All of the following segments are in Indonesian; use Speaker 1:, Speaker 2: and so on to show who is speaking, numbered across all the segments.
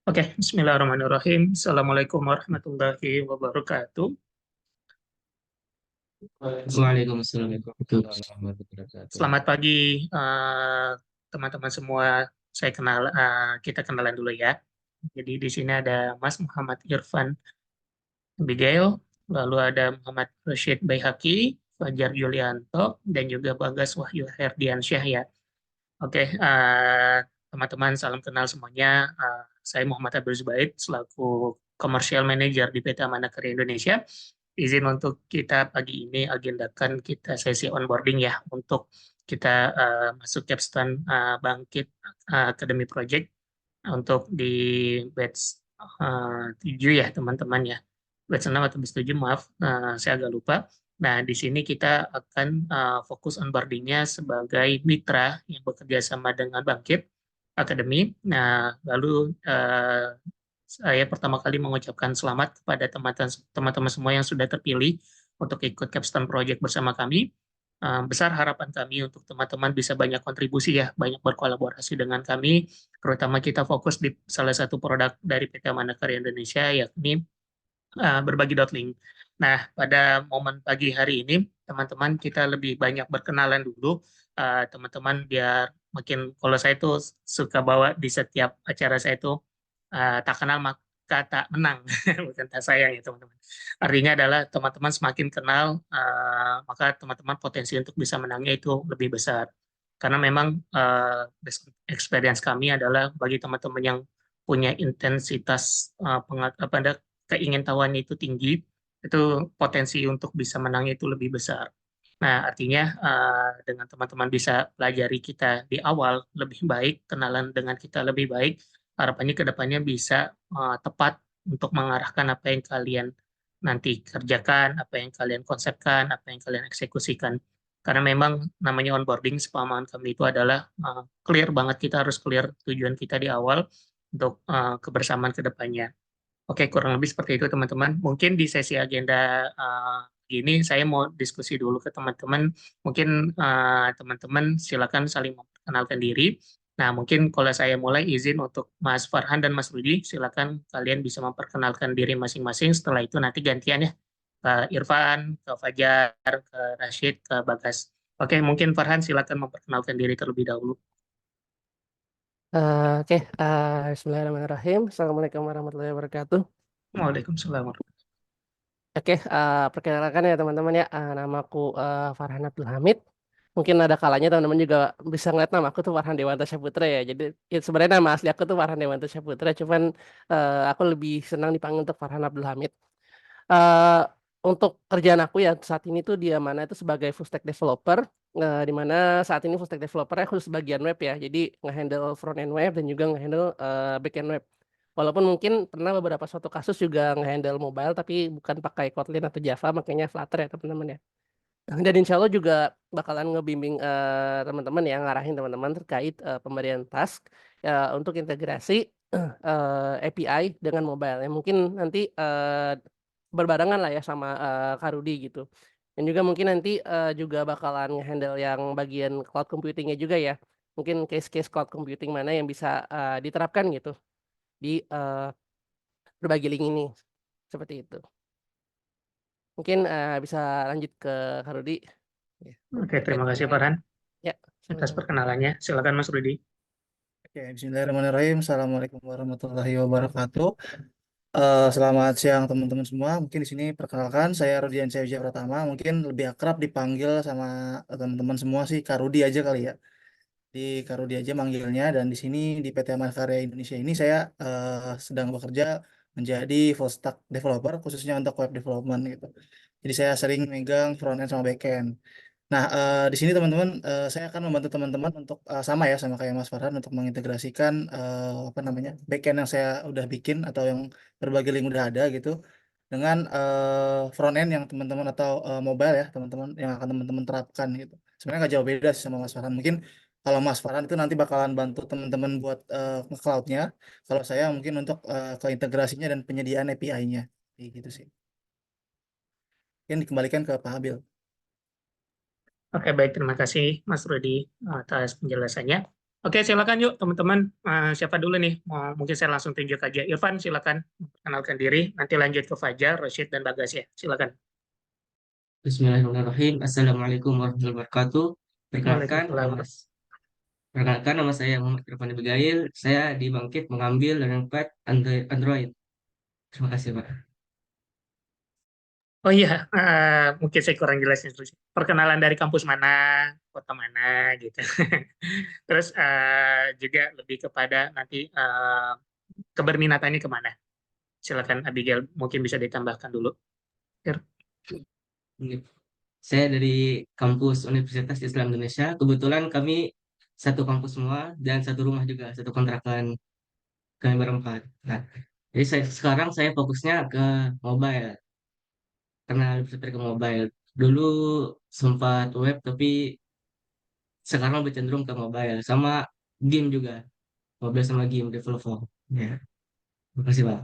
Speaker 1: Oke, Bismillahirrahmanirrahim. Assalamualaikum warahmatullahi wabarakatuh.
Speaker 2: Waalaikumsalam warahmatullahi wabarakatuh.
Speaker 1: Selamat pagi, teman-teman semua. Kita kenalan dulu ya. Jadi di sini ada Mas Muhammad Irfan Abigail, lalu ada Muhammad Rashid Baihaqi, Fajar Yulianto, dan juga Bagas Wahyu Herdiansyah ya. Oke, teman-teman salam kenal semuanya. Saya Muhammad Abdul Zubaid selaku Commercial Manager di PT Amana Karya Indonesia. Izin untuk kita pagi ini agendakan kita sesi onboarding ya untuk kita masuk Capstone Bangkit Academy Project untuk di batch 7 ya teman-teman ya. Batch 6 atau batch 7 maaf, saya agak lupa. Nah, di sini kita akan fokus onboarding-nya sebagai mitra yang bekerja sama dengan Bangkit Academy. Nah, lalu saya pertama kali mengucapkan selamat kepada teman-teman semua yang sudah terpilih untuk ikut Capstone Project bersama kami. Besar harapan kami untuk teman-teman bisa banyak kontribusi ya, banyak berkolaborasi dengan kami, terutama kita fokus di salah satu produk dari PT Amana Karya Indonesia, yakni berbagi.link. Nah, pada momen pagi hari ini, teman-teman kita lebih banyak berkenalan dulu. Teman-teman biar makin, kalau saya tuh suka bawa di setiap acara saya itu, tak kenal maka tak menang, bukan tak sayang ya teman-teman. Artinya adalah teman-teman semakin kenal, maka teman-teman potensi untuk bisa menangnya itu lebih besar. Karena memang experience kami adalah bagi teman-teman yang punya intensitas keingintahuannya itu tinggi, itu potensi untuk bisa menangnya itu lebih besar. Nah, artinya dengan teman-teman bisa pelajari kita di awal lebih baik, kenalan dengan kita lebih baik, harapannya ke depannya bisa tepat untuk mengarahkan apa yang kalian nanti kerjakan, apa yang kalian konsepkan, apa yang kalian eksekusikan. Karena memang namanya onboarding, sepemahaman kami itu adalah clear banget, kita harus clear tujuan kita di awal untuk kebersamaan ke depannya. Oke, kurang lebih seperti itu teman-teman. Mungkin di sesi agenda gini saya mau diskusi dulu ke teman-teman. Mungkin teman-teman silakan saling memperkenalkan diri. Nah, mungkin kalau saya mulai izin untuk Mas Farhan dan Mas Rudi, silakan kalian bisa memperkenalkan diri masing-masing. Setelah itu nanti gantian ya ke Irfan, ke Fajar, ke Rashid, ke Bagas. Oke, mungkin Farhan silakan memperkenalkan diri terlebih dahulu.
Speaker 3: Oke, Bismillahirrahmanirrahim. Assalamualaikum warahmatullahi wabarakatuh.
Speaker 1: Waalaikumsalam.
Speaker 3: Oke, perkenalkan ya teman-teman ya. Namaku Farhan Abdul Hamid. Mungkin ada kalanya teman-teman juga bisa ngeliat nama aku tuh Farhan Dewanta Syaputra ya. Jadi ya sebenarnya nama asli aku tuh Farhan Dewanta Syaputra. Cuman aku lebih senang dipanggil untuk Farhan Abdul Hamid. Eh, untuk kerjaan aku ya saat ini tuh di mana itu sebagai full stack developer. Di mana saat ini full stack developernya khusus bagian web ya. Jadi ngehandle front end web dan juga ngehandle back end web. Walaupun mungkin pernah beberapa suatu kasus juga ngehandle mobile tapi bukan pakai Kotlin atau Java, makanya Flutter ya teman-teman ya. Dan insya Allah juga bakalan ngebimbing teman-teman ya, ngarahin teman-teman terkait pemberian task untuk integrasi API dengan mobile. Ya mungkin nanti berbarengan lah ya sama Kak Rudi gitu. Dan juga mungkin nanti juga bakalan nge-handle yang bagian cloud computingnya juga ya. Mungkin case-case cloud computing mana yang bisa diterapkan gitu di berbagi link ini. Seperti itu. Mungkin bisa lanjut ke Kak Rudi. Ya,
Speaker 1: Oke,
Speaker 3: terkait
Speaker 1: terima kasih
Speaker 3: pemberian.
Speaker 1: Farhan
Speaker 3: Ya,
Speaker 1: atas
Speaker 3: sama-sama.
Speaker 1: perkenalannya. Silakan Mas Rudi.
Speaker 2: Oke, Bismillahirrahmanirrahim. Assalamualaikum warahmatullahi wabarakatuh. Selamat siang teman-teman semua. Mungkin di sini perkenalkan saya Rudian Wijaya Pratama. Mungkin lebih akrab dipanggil sama teman-teman semua sih Kak Rudi aja kali ya. Di Kak Rudi aja manggilnya. Dan di sini di PT Amana Karya Indonesia ini saya sedang bekerja menjadi full stack developer khususnya untuk web development gitu. Jadi saya sering megang front end sama back end. Nah, di sini teman-teman, saya akan membantu teman-teman untuk sama ya, sama kayak Mas Farhan untuk mengintegrasikan apa namanya backend yang saya udah bikin atau yang berbagai link udah ada gitu dengan front end yang teman-teman atau mobile ya teman-teman yang akan teman-teman terapkan gitu. Sebenarnya nggak jauh beda sih sama Mas Farhan. Mungkin kalau Mas Farhan itu nanti bakalan bantu teman-teman buat nge-cloud-nya. Kalau saya mungkin untuk ke integrasinya dan penyediaan API-nya. Kayak gitu sih. Yang dikembalikan ke Pak Habil.
Speaker 1: Oke, baik. Terima kasih Mas Rudi atas penjelasannya. Oke, silakan yuk teman-teman. Siapa dulu nih? Mungkin saya langsung tunjuk aja. Irfan, silakan kenalkan diri. Nanti lanjut ke Fajar, Rashid, dan Bagas ya. Silakan.
Speaker 4: Bismillahirrahmanirrahim. Assalamualaikum warahmatullahi wabarakatuh. Perkenalkan
Speaker 1: Waalaikumsalam.
Speaker 4: nama perkenalkan nama saya Muhammad Irfan Abigail. Saya di Bangkit mengambil learning pad Android. Terima kasih, Pak.
Speaker 1: Oh iya, mungkin saya kurang jelasin dulu. Perkenalan dari kampus mana, kota mana, gitu. Terus juga lebih kepada nanti keberminatannya kemana. Silakan Abigail, mungkin bisa ditambahkan dulu. Ir.
Speaker 4: Ini, saya dari kampus Universitas Islam Indonesia. Kebetulan kami satu kampus semua dan satu rumah juga, satu kontrakan kami berempat. Nah, jadi sekarang saya fokusnya ke mobile karena lebih tertarik ke mobile. Dulu sempat web tapi sekarang lebih cenderung ke mobile sama game juga. Mobile sama game developer. Ya, terima kasih, Pak.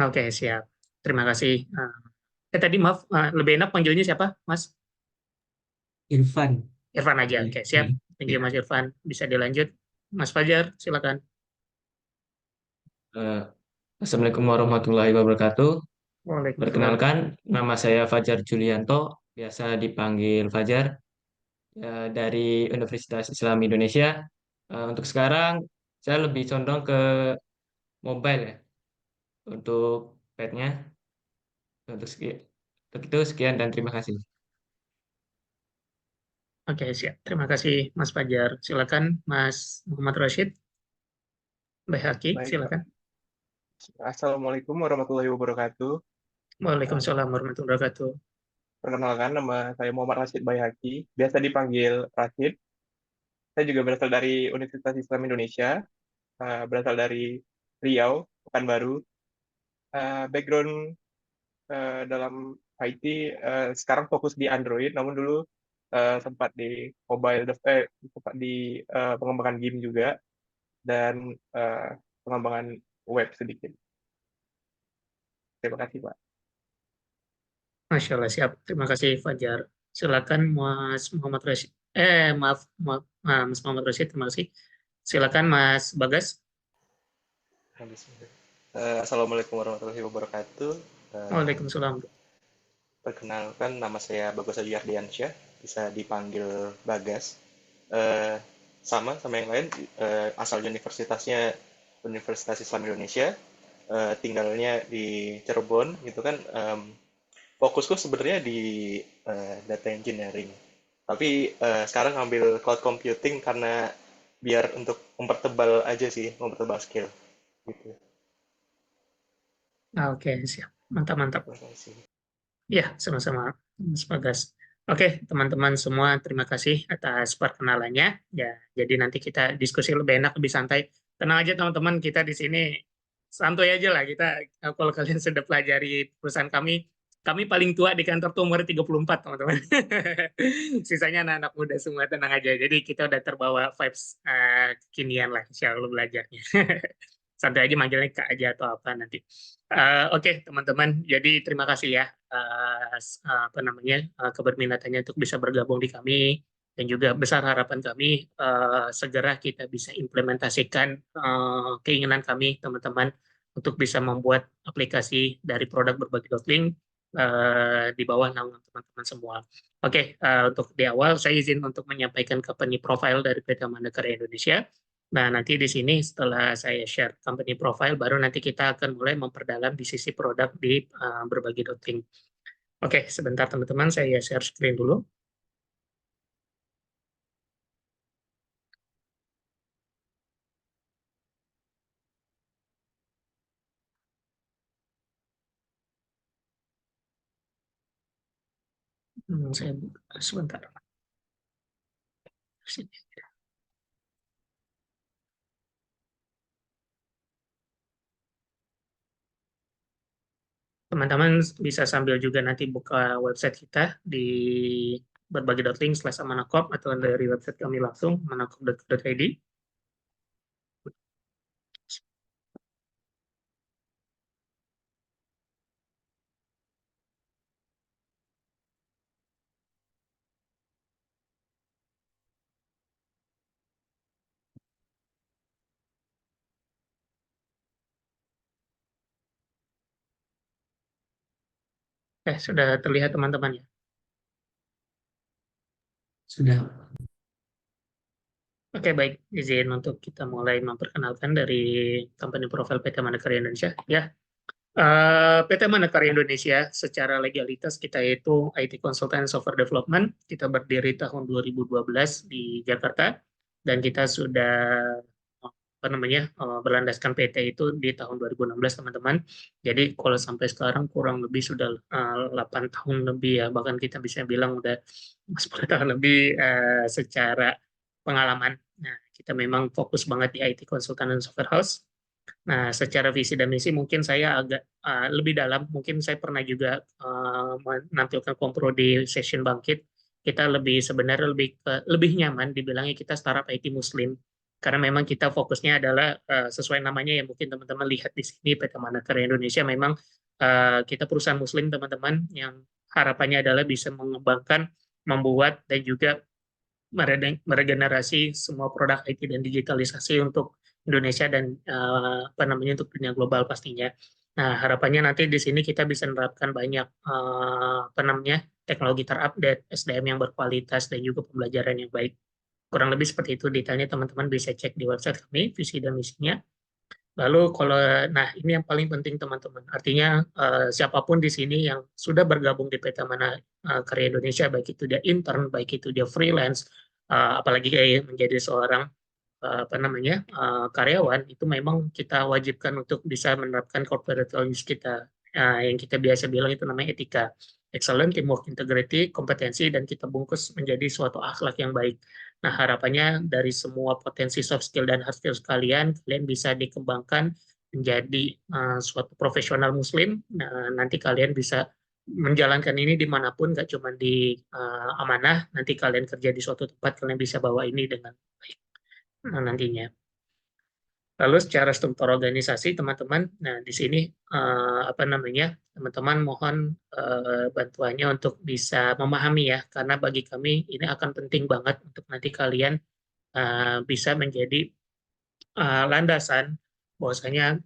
Speaker 1: Oke, siap. Terima kasih. Tadi maaf, lebih enak panggilnya siapa, Mas?
Speaker 4: Irfan.
Speaker 1: Irfan aja.
Speaker 4: Iya,
Speaker 1: Oke, siap. Thank you,
Speaker 4: iya.
Speaker 1: Mas Irfan. Bisa dilanjut. Mas Fajar, silakan.
Speaker 5: Eh, Assalamualaikum warahmatullahi wabarakatuh.
Speaker 1: Waalaikumsalam.
Speaker 5: Perkenalkan, nama saya Fajar Julianto, biasa dipanggil Fajar, dari Universitas Islam Indonesia. Untuk sekarang, saya lebih condong ke mobile ya, untuk pet-nya. Untuk itu, sekian dan terima kasih.
Speaker 1: Oke, siap. Terima kasih, Mas Fajar. Silakan, Mas Muhammad Rashid. Bayhaki,
Speaker 6: Baik, Pak.
Speaker 1: silakan.
Speaker 6: Assalamualaikum warahmatullahi wabarakatuh. Uh,
Speaker 1: Waalaikumsalam warahmatullahi wabarakatuh.
Speaker 6: Perkenalkan, nama saya Muhammad Rashid Bayhaki, biasa dipanggil Rashid. Saya juga berasal dari Universitas Islam Indonesia, berasal dari Riau, Pekanbaru. Background dalam IT sekarang fokus di Android, namun dulu sempat di sempat di pengembangan game juga dan pengembangan web sedikit. Terima kasih, Pak.
Speaker 1: Masya Allah, siap. Terima kasih, Fajar. Silakan, Mas Muhammad Rashid. Maaf, maaf, Mas Muhammad Rashid, terima kasih. Silakan, Mas Bagas.
Speaker 7: Bismillah. Assalamualaikum warahmatullahi wabarakatuh.
Speaker 1: Waalaikumsalam.
Speaker 7: Perkenalkan, nama saya Bagas Adi Ardiansyah, bisa dipanggil Bagas. Eh, sama yang lain, asal universitasnya Universitas Islam Indonesia, tinggalnya di Cirebon, gitu kan. Fokusku sebenarnya di data engineering, tapi sekarang ngambil cloud computing karena biar untuk mempertebal aja sih, mempertebal skill, gitu.
Speaker 1: Oke, siap. Mantap, mantap.
Speaker 7: Terima kasih.
Speaker 1: Ya, sama-sama, Mas Bagas. Oke, teman-teman semua, terima kasih atas perkenalannya. Ya, jadi nanti kita diskusi lebih enak, lebih santai. Tenang aja, teman-teman, kita di sini santuy aja lah. Kita, kalau kalian sudah pelajari perusahaan kami paling tua di kantor tuh umur 34, teman-teman. Sisanya anak-anak muda semua, tenang aja. Jadi kita udah terbawa vibes kekinian lah, insya Allah belajarnya. Santai aja manggilnya Kak aja atau apa nanti. Oke, teman-teman. Jadi terima kasih ya apa namanya keberminatannya untuk bisa bergabung di kami dan juga besar harapan kami segera kita bisa implementasikan keinginan kami teman-teman untuk bisa membuat aplikasi dari produk berbagi.link di bawah naungan teman-teman semua. Oke, untuk di awal saya izin untuk menyampaikan company profile dari PT Mandakara Indonesia. Nah, nanti di sini setelah saya share company profile, baru nanti kita akan mulai memperdalam di sisi produk di berbagi.link. Oke, sebentar teman-teman, saya share screen dulu. Saya buka sebentar. Sini. Teman-teman bisa sambil juga nanti buka website kita di berbagi.link/amanakop atau dari website kami langsung manakop.co.id. Sudah terlihat teman-teman ya?
Speaker 4: Sudah.
Speaker 1: Oke, baik. Izin untuk kita mulai memperkenalkan dari company profile PT Mandiri Indonesia. Ya, PT Mandiri Indonesia secara legalitas kita itu IT Consultant Software Development. Kita berdiri tahun 2012 di Jakarta dan kita sudah berlandaskan PT itu di tahun 2016 teman-teman. Jadi kalau sampai sekarang kurang lebih sudah 8 tahun lebih ya, bahkan kita bisa bilang udah 10 tahun lebih secara pengalaman. Nah, kita memang fokus banget di IT Consultant dan Software House. Nah, secara visi dan misi mungkin saya agak lebih dalam. Mungkin saya pernah juga menampilkan kompro di session Bangkit. Kita sebenarnya lebih nyaman dibilangnya kita startup IT Muslim. Karena memang kita fokusnya adalah sesuai namanya yang mungkin teman-teman lihat di sini PT Mandiri Indonesia memang kita perusahaan Muslim teman-teman yang harapannya adalah bisa mengembangkan, membuat dan juga meregenerasi semua produk IT dan digitalisasi untuk Indonesia dan untuk dunia global pastinya. Nah, harapannya nanti di sini kita bisa menerapkan banyak teknologi terupdate, SDM yang berkualitas dan juga pembelajaran yang baik. Kurang lebih seperti itu detailnya teman-teman bisa cek di website kami, visi dan misinya. Lalu ini yang paling penting teman-teman. Artinya siapapun di sini yang sudah bergabung di PT Mandiri Indonesia, baik itu dia intern, baik itu dia freelance, apalagi kayak menjadi seorang karyawan, itu memang kita wajibkan untuk bisa menerapkan corporate values kita, yang kita biasa bilang itu namanya etika. Excellent, teamwork, integrity, kompetensi, dan kita bungkus menjadi suatu akhlak yang baik. Nah, harapannya dari semua potensi soft skill dan hard skill kalian bisa dikembangkan menjadi suatu profesional Muslim. Nah, nanti kalian bisa menjalankan ini dimanapun, nggak cuma di amanah, nanti kalian kerja di suatu tempat, kalian bisa bawa ini dengan baik nantinya. Lalu secara struktur organisasi teman-teman, nah di sini teman-teman mohon bantuannya untuk bisa memahami ya, karena bagi kami ini akan penting banget untuk nanti kalian bisa menjadi landasan bahwasanya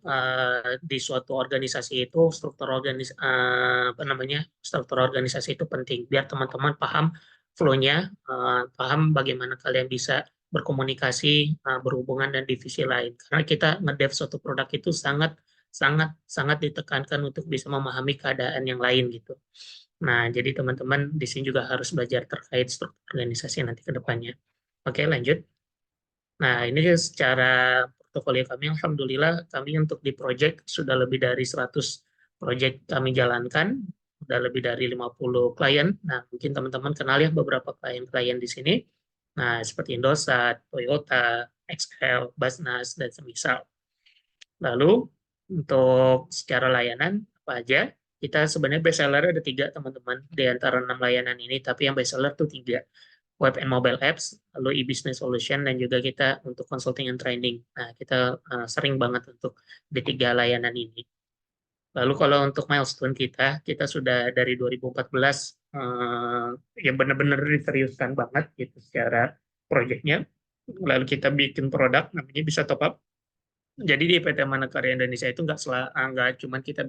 Speaker 1: di suatu organisasi itu struktur organisasi itu penting biar teman-teman paham flow-nya, paham bagaimana kalian bisa berkomunikasi, berhubungan dan divisi lain. Karena kita ngedev suatu produk itu sangat sangat sangat ditekankan untuk bisa memahami keadaan yang lain gitu. Nah, jadi teman-teman di sini juga harus belajar terkait struktur organisasi nanti ke depannya. Oke, lanjut. Nah, ini secara portofolio kami, alhamdulillah kami untuk di project sudah lebih dari 100 project kami jalankan, sudah lebih dari 50 klien. Nah, mungkin teman-teman kenal ya beberapa klien-klien di sini. Nah, seperti Indosat, Toyota, XL, Basnas, dan semisal. Lalu, untuk secara layanan, apa aja? Kita sebenarnya best seller ada 3, teman-teman, di antara 6 layanan ini, tapi yang best seller itu 3. Web and mobile apps, lalu e-business solution, dan juga kita untuk consulting and training. Nah, kita sering banget untuk di 3 layanan ini. Lalu kalau untuk milestone kita sudah dari 2014 ya benar-benar diseriuskan banget gitu secara proyeknya. Lalu kita bikin produk namanya Bisa Top Up. Jadi di PT Mandiri Indonesia itu nggak cuma kita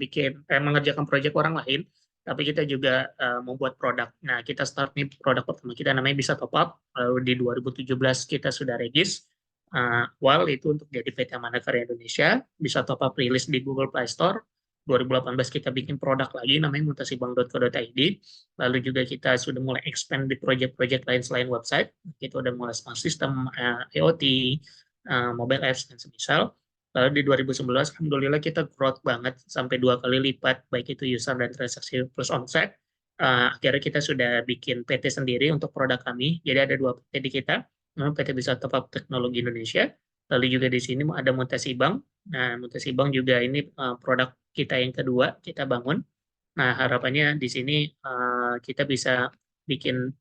Speaker 1: mengerjakan proyek orang lain, tapi kita juga membuat produk. Nah, kita start nih produk pertama kita namanya Bisa Top Up. Lalu di 2017 kita sudah regis awal itu untuk jadi PT Mandiri Indonesia. Bisa Top Up rilis di Google Play Store. 2018 kita bikin produk lagi namanya mutasibank.co.id. Lalu juga kita sudah mulai expand di proyek-proyek lain selain website. Kita udah mulai smart system, IoT, mobile apps dan semisal. Lalu di 2019, alhamdulillah kita growth banget sampai 2 kali lipat, baik itu user dan transaksi plus omset. Akhirnya kita sudah bikin PT sendiri untuk produk kami. Jadi ada 2 PT di kita, PT Bisa Top Up Teknologi Indonesia. Lalu juga di sini ada Mutasi Bank. Nah, Mutasi Bank juga ini produk kita yang kedua kita bangun. Nah, harapannya di sini kita bisa bikin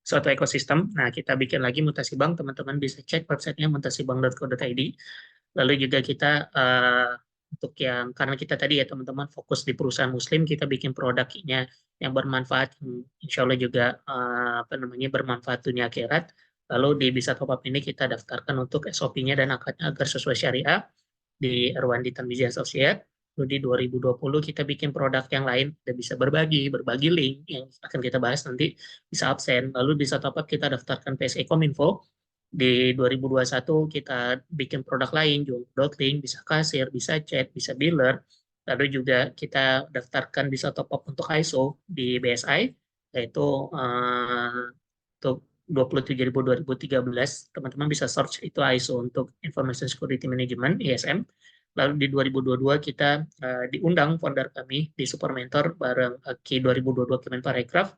Speaker 1: suatu ekosistem. Nah, kita bikin lagi Mutasi Bank, teman-teman bisa cek websitenya mutasibank.co.id. Lalu juga kita untuk karena kita tadi ya teman-teman fokus di perusahaan Muslim, kita bikin produknya yang bermanfaat, insya Allah juga bermanfaat dunia akhirat. Lalu di Bisa Top Up ini kita daftarkan untuk SOP-nya dan akadnya agar sesuai syariah di Erwandi Tanbizi Associate. Lalu di 2020 kita bikin produk yang lain, dan bisa berbagi link yang akan kita bahas nanti, bisa absen. Lalu bisa top up kita daftarkan PSE Kominfo. Di 2021 kita bikin produk lain, jual link, bisa kasir, bisa chat, bisa biller. Lalu juga kita daftarkan bisa top up untuk ISO di BSI, yaitu untuk 27.000/2013. Teman-teman bisa search itu ISO untuk Information Security Management, ISM. Lalu di 2022 kita diundang founder kami di Super Mentor bareng Ki 2022 Kemenparekraf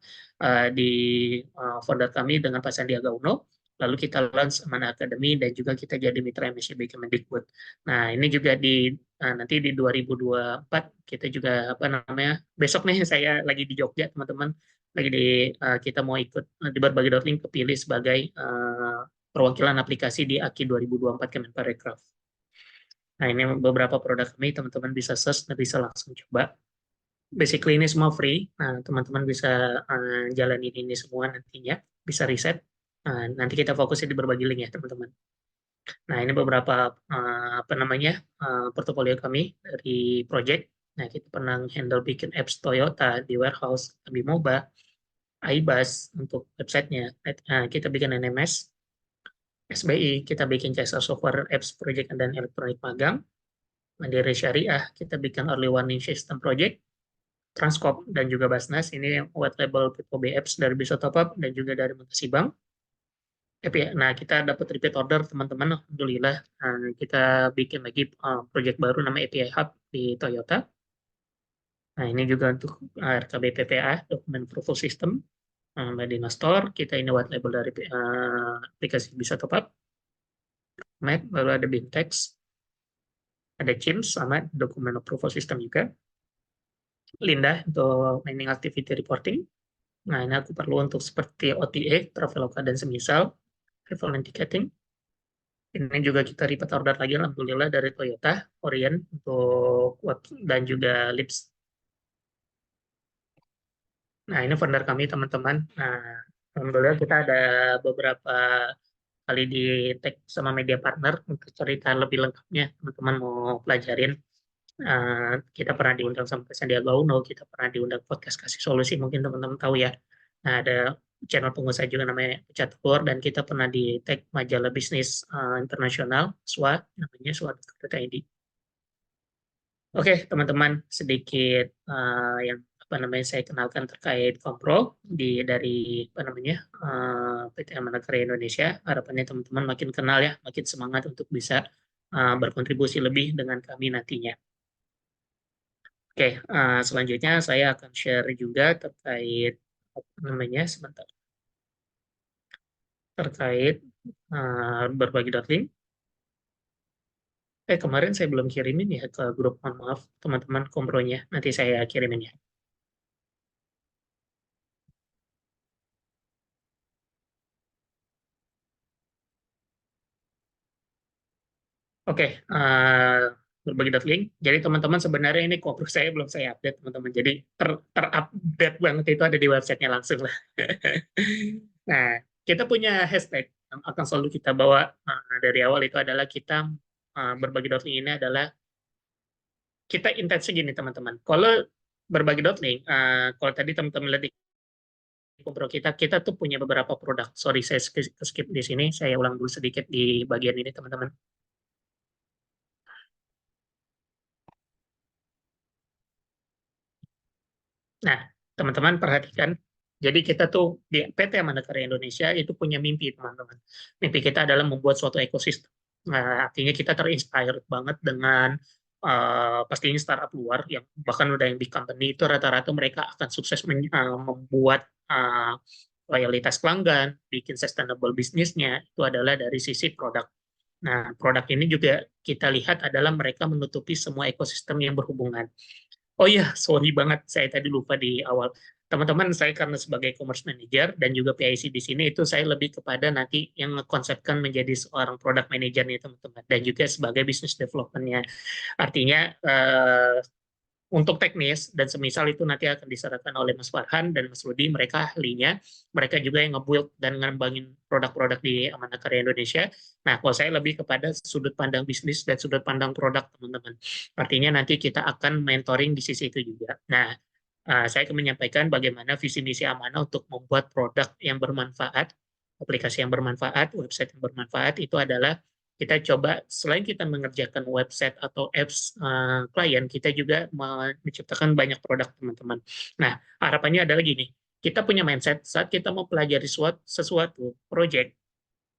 Speaker 1: di founder kami dengan Pak Sandiaga Uno. Lalu kita launch Mana Academy dan juga kita jadi mitra MSCB Kemendikbud. Nah, ini juga nanti di 2024 kita juga besok nih saya lagi di Jogja, teman-teman. Kita mau ikut di berbagi.link kepilih sebagai perwakilan aplikasi di AKI 2024 Kemenparekraf. Nah, ini beberapa produk kami, teman-teman bisa search dan bisa langsung coba. Basically ini semua free. Nah, teman-teman bisa jalanin ini semua nantinya, bisa riset. Nanti kita fokusnya di berbagi link ya, teman-teman. Nah, ini beberapa portofolio kami dari project. Nah, kita pernah handle bikin apps Toyota di warehouse, Abimoba, iBus untuk websitenya. Kita bikin NMS, SBI, kita bikin jasa software apps project dan elektronik magang. Mandiri Syariah, kita bikin early warning system project. Transkop dan juga Basnas, ini white label P2B apps dari Bisa Top Up dan juga dari Mutasi Bank. Nah, kita dapat repeat order, teman-teman. Alhamdulillah, kita bikin lagi project baru nama API Hub di Toyota. Nah, ini juga untuk RKB PPA, Document Approval System. Medina Store, kita ini white label dari aplikasi Bisa Top Up. Map, lalu ada Bintex, ada CIMS, sama Document Approval System juga. Linda untuk mining activity reporting. Nah, ini aku perlu untuk seperti OTA, Traveloka dan semisal, travel and ticketing. Ini juga kita repeat order lagi, alhamdulillah, dari Toyota, Orient untuk web dan juga Lips. Nah, ini founder kami, teman-teman. Nah, alhamdulillah kita ada beberapa kali di tag sama media partner untuk cerita lebih lengkapnya, teman-teman mau pelajarin. Kita pernah diundang sama Sandiaga Uno, kita pernah diundang podcast Kasih Solusi, mungkin teman-teman tahu ya. Nah, ada channel pengusaha juga namanya Pecat Telur, dan kita pernah di tag majalah bisnis internasional, SWA, namanya SWA.id. Oke, teman-teman, sedikit yang saya kenalkan terkait Kompro dari PT Amanat Karya Indonesia. Harapannya teman-teman makin kenal ya, makin semangat untuk bisa berkontribusi lebih dengan kami nantinya. Oke, selanjutnya saya akan share juga terkait terkait berbagi.link. Kemarin saya belum kirimin ya ke grup, mohon maaf teman-teman, kompronya nanti saya kirimin ya. Oke, berbagi.link. Jadi teman-teman sebenarnya ini kompro saya belum saya update, teman-teman. Jadi terupdate banget itu ada di websitenya langsung lah. Nah, kita punya hashtag yang akan selalu kita bawa dari awal, itu adalah kita berbagi.link ini adalah kita intens gini, teman-teman. Kalau berbagi.link, kalau tadi teman-teman lihat di kompro kita tuh punya beberapa produk. Sorry, saya skip di sini. Saya ulang dulu sedikit di bagian ini, teman-teman. Nah, teman-teman perhatikan. Jadi kita tuh di PT Amanat Karya Indonesia itu punya mimpi, teman-teman. Mimpi kita adalah membuat suatu ekosistem. Nah, artinya kita terinspired banget dengan pastinya startup luar yang bahkan udah yang big company itu rata-rata mereka akan sukses membuat loyalitas pelanggan, bikin sustainable bisnisnya, itu adalah dari sisi produk. Nah, produk ini juga kita lihat adalah mereka menutupi semua ekosistem yang berhubungan. Oh iya, sorry banget, saya tadi lupa di awal. Teman-teman, saya karena sebagai commerce manager dan juga PIC di sini, itu saya lebih kepada nanti yang mengkonsepkan menjadi seorang product manager nih, teman-teman. Dan juga sebagai business development-nya. Artinya, untuk teknis dan semisal itu nanti akan diserahkan oleh Mas Farhan dan Mas Rudi, mereka ahlinya, mereka juga yang nge-build dan ngembangin produk-produk di Amanah Karya Indonesia. Nah, kalau saya lebih kepada sudut pandang bisnis dan sudut pandang produk, teman-teman. Artinya nanti kita akan mentoring di sisi itu juga. Nah, saya akan menyampaikan bagaimana visi misi Amanah untuk membuat produk yang bermanfaat, aplikasi yang bermanfaat, website yang bermanfaat, itu adalah kita coba selain kita mengerjakan website atau apps klien, kita juga menciptakan banyak produk, teman-teman. Nah, harapannya adalah gini, kita punya mindset saat kita mau pelajari sesuatu project,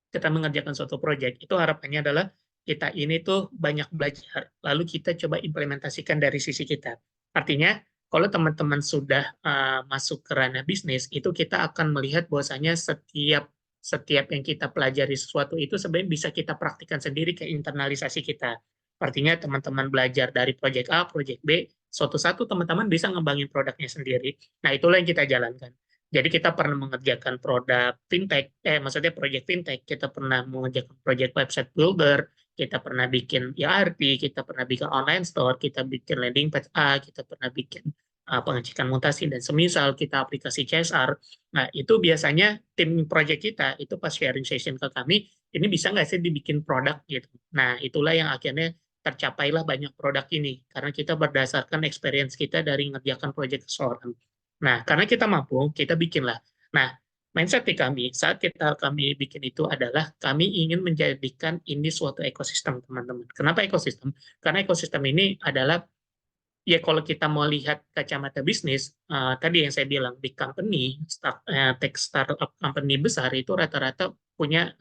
Speaker 1: kita mengerjakan suatu project, itu harapannya adalah kita ini tuh banyak belajar, lalu kita coba implementasikan dari sisi kita. Artinya, kalau teman-teman sudah masuk ke ranah bisnis, itu kita akan melihat bahwasanya setiap yang kita pelajari sesuatu itu sebenarnya bisa kita praktikkan sendiri ke internalisasi kita. Artinya teman-teman belajar dari project A, project B, suatu-satu teman-teman bisa ngembangin produknya sendiri. Nah, itulah yang kita jalankan. Jadi kita pernah mengerjakan produk fintech, maksudnya project fintech, kita pernah mengerjakan project website builder, kita pernah bikin ERP, kita pernah bikin online store, kita bikin landing page A, kita pernah bikin pengecekan mutasi dan semisal, kita aplikasi CSR. Nah, itu biasanya tim project kita itu pas sharing session ke kami, ini bisa nggak sih dibikin produk gitu. Nah, itulah yang akhirnya tercapailah banyak produk ini karena kita berdasarkan experience kita dari mengerjakan project seseorang. Nah, karena kita mampu, kita bikinlah. Nah, mindset di kami saat kami bikin itu adalah kami ingin menjadikan ini suatu ekosistem, teman-teman. Kenapa ekosistem? Karena ekosistem ini adalah ya kalau kita mau lihat kacamata bisnis, tadi yang saya bilang big company, tech startup company besar itu rata-rata punya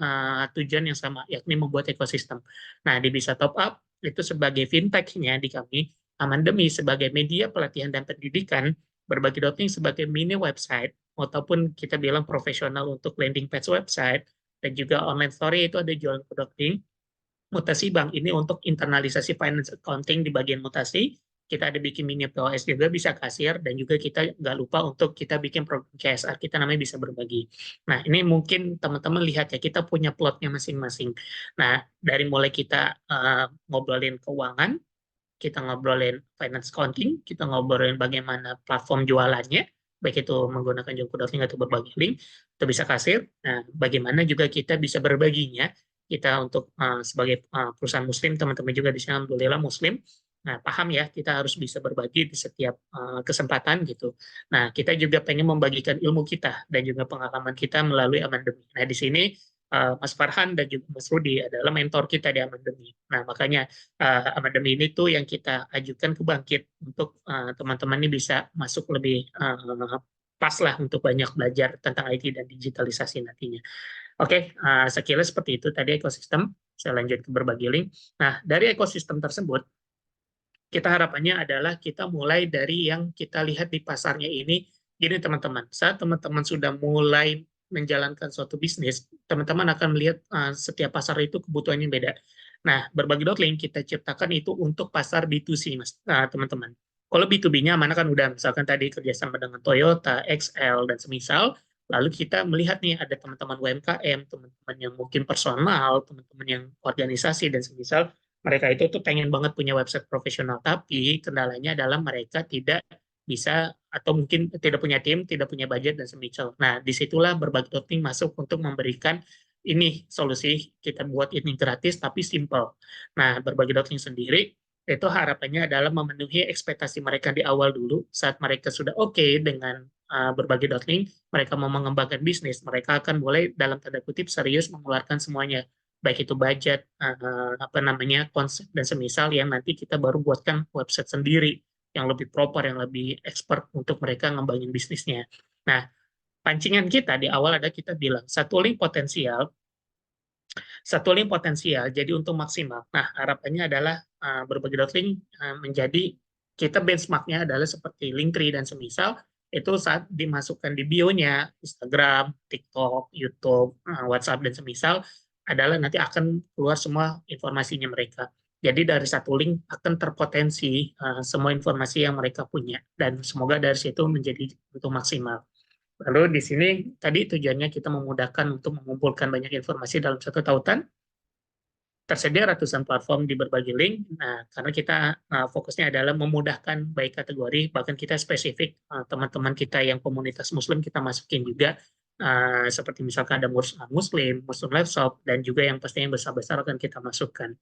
Speaker 1: tujuan yang sama, yakni membuat ekosistem. Nah, di Bisa Top Up itu sebagai fintech-nya di kami, Amandemi sebagai media pelatihan dan pendidikan, Berbagi.link sebagai mini website, ataupun kita bilang profesional untuk landing page website, dan juga online story itu ada jualan produk link, Mutasi Bank ini untuk internalisasi finance accounting di bagian mutasi, kita ada bikin mini POS juga, bisa kasir, dan juga kita nggak lupa untuk kita bikin program CSR, kita namanya Bisa Berbagi. Nah, ini mungkin teman-teman lihat ya, kita punya plotnya masing-masing. Nah, dari mulai kita ngobrolin keuangan, kita ngobrolin finance accounting, kita ngobrolin bagaimana platform jualannya, baik itu menggunakan Jongko.link atau berbagi link, itu bisa kasir. Nah, bagaimana juga kita bisa berbaginya, kita untuk sebagai perusahaan muslim, teman-teman juga di sini alhamdulillah muslim, nah paham ya, kita harus bisa berbagi di setiap kesempatan gitu. Nah, kita juga pengen membagikan ilmu kita dan juga pengalaman kita melalui Amandemi. Nah, di sini Mas Farhan dan juga Mas Rudi adalah mentor kita di Amandemi. Nah, makanya Amandemi ini tuh yang kita ajukan ke Bangkit untuk teman-teman ini bisa masuk lebih pas lah untuk banyak belajar tentang IT dan digitalisasi nantinya. Oke, sekilas seperti itu tadi ekosistem. Saya lanjut ke berbagi link. Nah, dari ekosistem tersebut, kita harapannya adalah kita mulai dari yang kita lihat di pasarnya ini. Gini teman-teman, saat teman-teman sudah mulai menjalankan suatu bisnis, teman-teman akan melihat setiap pasar itu kebutuhannya beda. Nah, Berbagi.link kita ciptakan itu untuk pasar B2C, Mas, teman-teman. Kalau B2B-nya mana kan udah, misalkan tadi kerjasama dengan Toyota, XL, dan semisal, lalu kita melihat nih ada teman-teman UMKM, teman-teman yang mungkin personal, teman-teman yang organisasi, dan semisal, mereka itu tuh pengen banget punya website profesional, tapi kendalanya adalah mereka tidak bisa atau mungkin tidak punya tim, tidak punya budget dan semisal. Nah, disitulah Berbagi.link masuk untuk memberikan ini solusi, kita buat ini gratis tapi simple. Nah, Berbagi.link sendiri itu harapannya adalah memenuhi ekspektasi mereka di awal dulu, saat mereka sudah oke dengan Berbagi.link, mereka mau mengembangkan bisnis, mereka akan mulai dalam tanda kutip serius mengeluarkan semuanya, baik itu budget, konsep dan semisal, yang nanti kita baru buatkan website sendiri yang lebih proper, yang lebih expert untuk mereka ngembangin bisnisnya. Nah, pancingan kita di awal ada kita bilang satu link potensial, jadi untuk maksimal. Nah, harapannya adalah Berbagi.link menjadi kita benchmarknya adalah seperti Linktree dan semisal, itu saat dimasukkan di bio-nya Instagram, TikTok, YouTube, WhatsApp dan semisal, adalah nanti akan keluar semua informasinya mereka. Jadi dari satu link akan terpotensi semua informasi yang mereka punya, dan semoga dari situ menjadi untuk maksimal. Lalu di sini tadi tujuannya kita memudahkan untuk mengumpulkan banyak informasi dalam satu tautan. tersedia ratusan platform di berbagai link. Nah, karena kita fokusnya adalah memudahkan baik kategori, bahkan kita spesifik teman-teman kita yang komunitas Muslim kita masukin juga, seperti misalkan ada Muslim Laptop, dan juga yang pastinya yang besar-besar akan kita masukkan.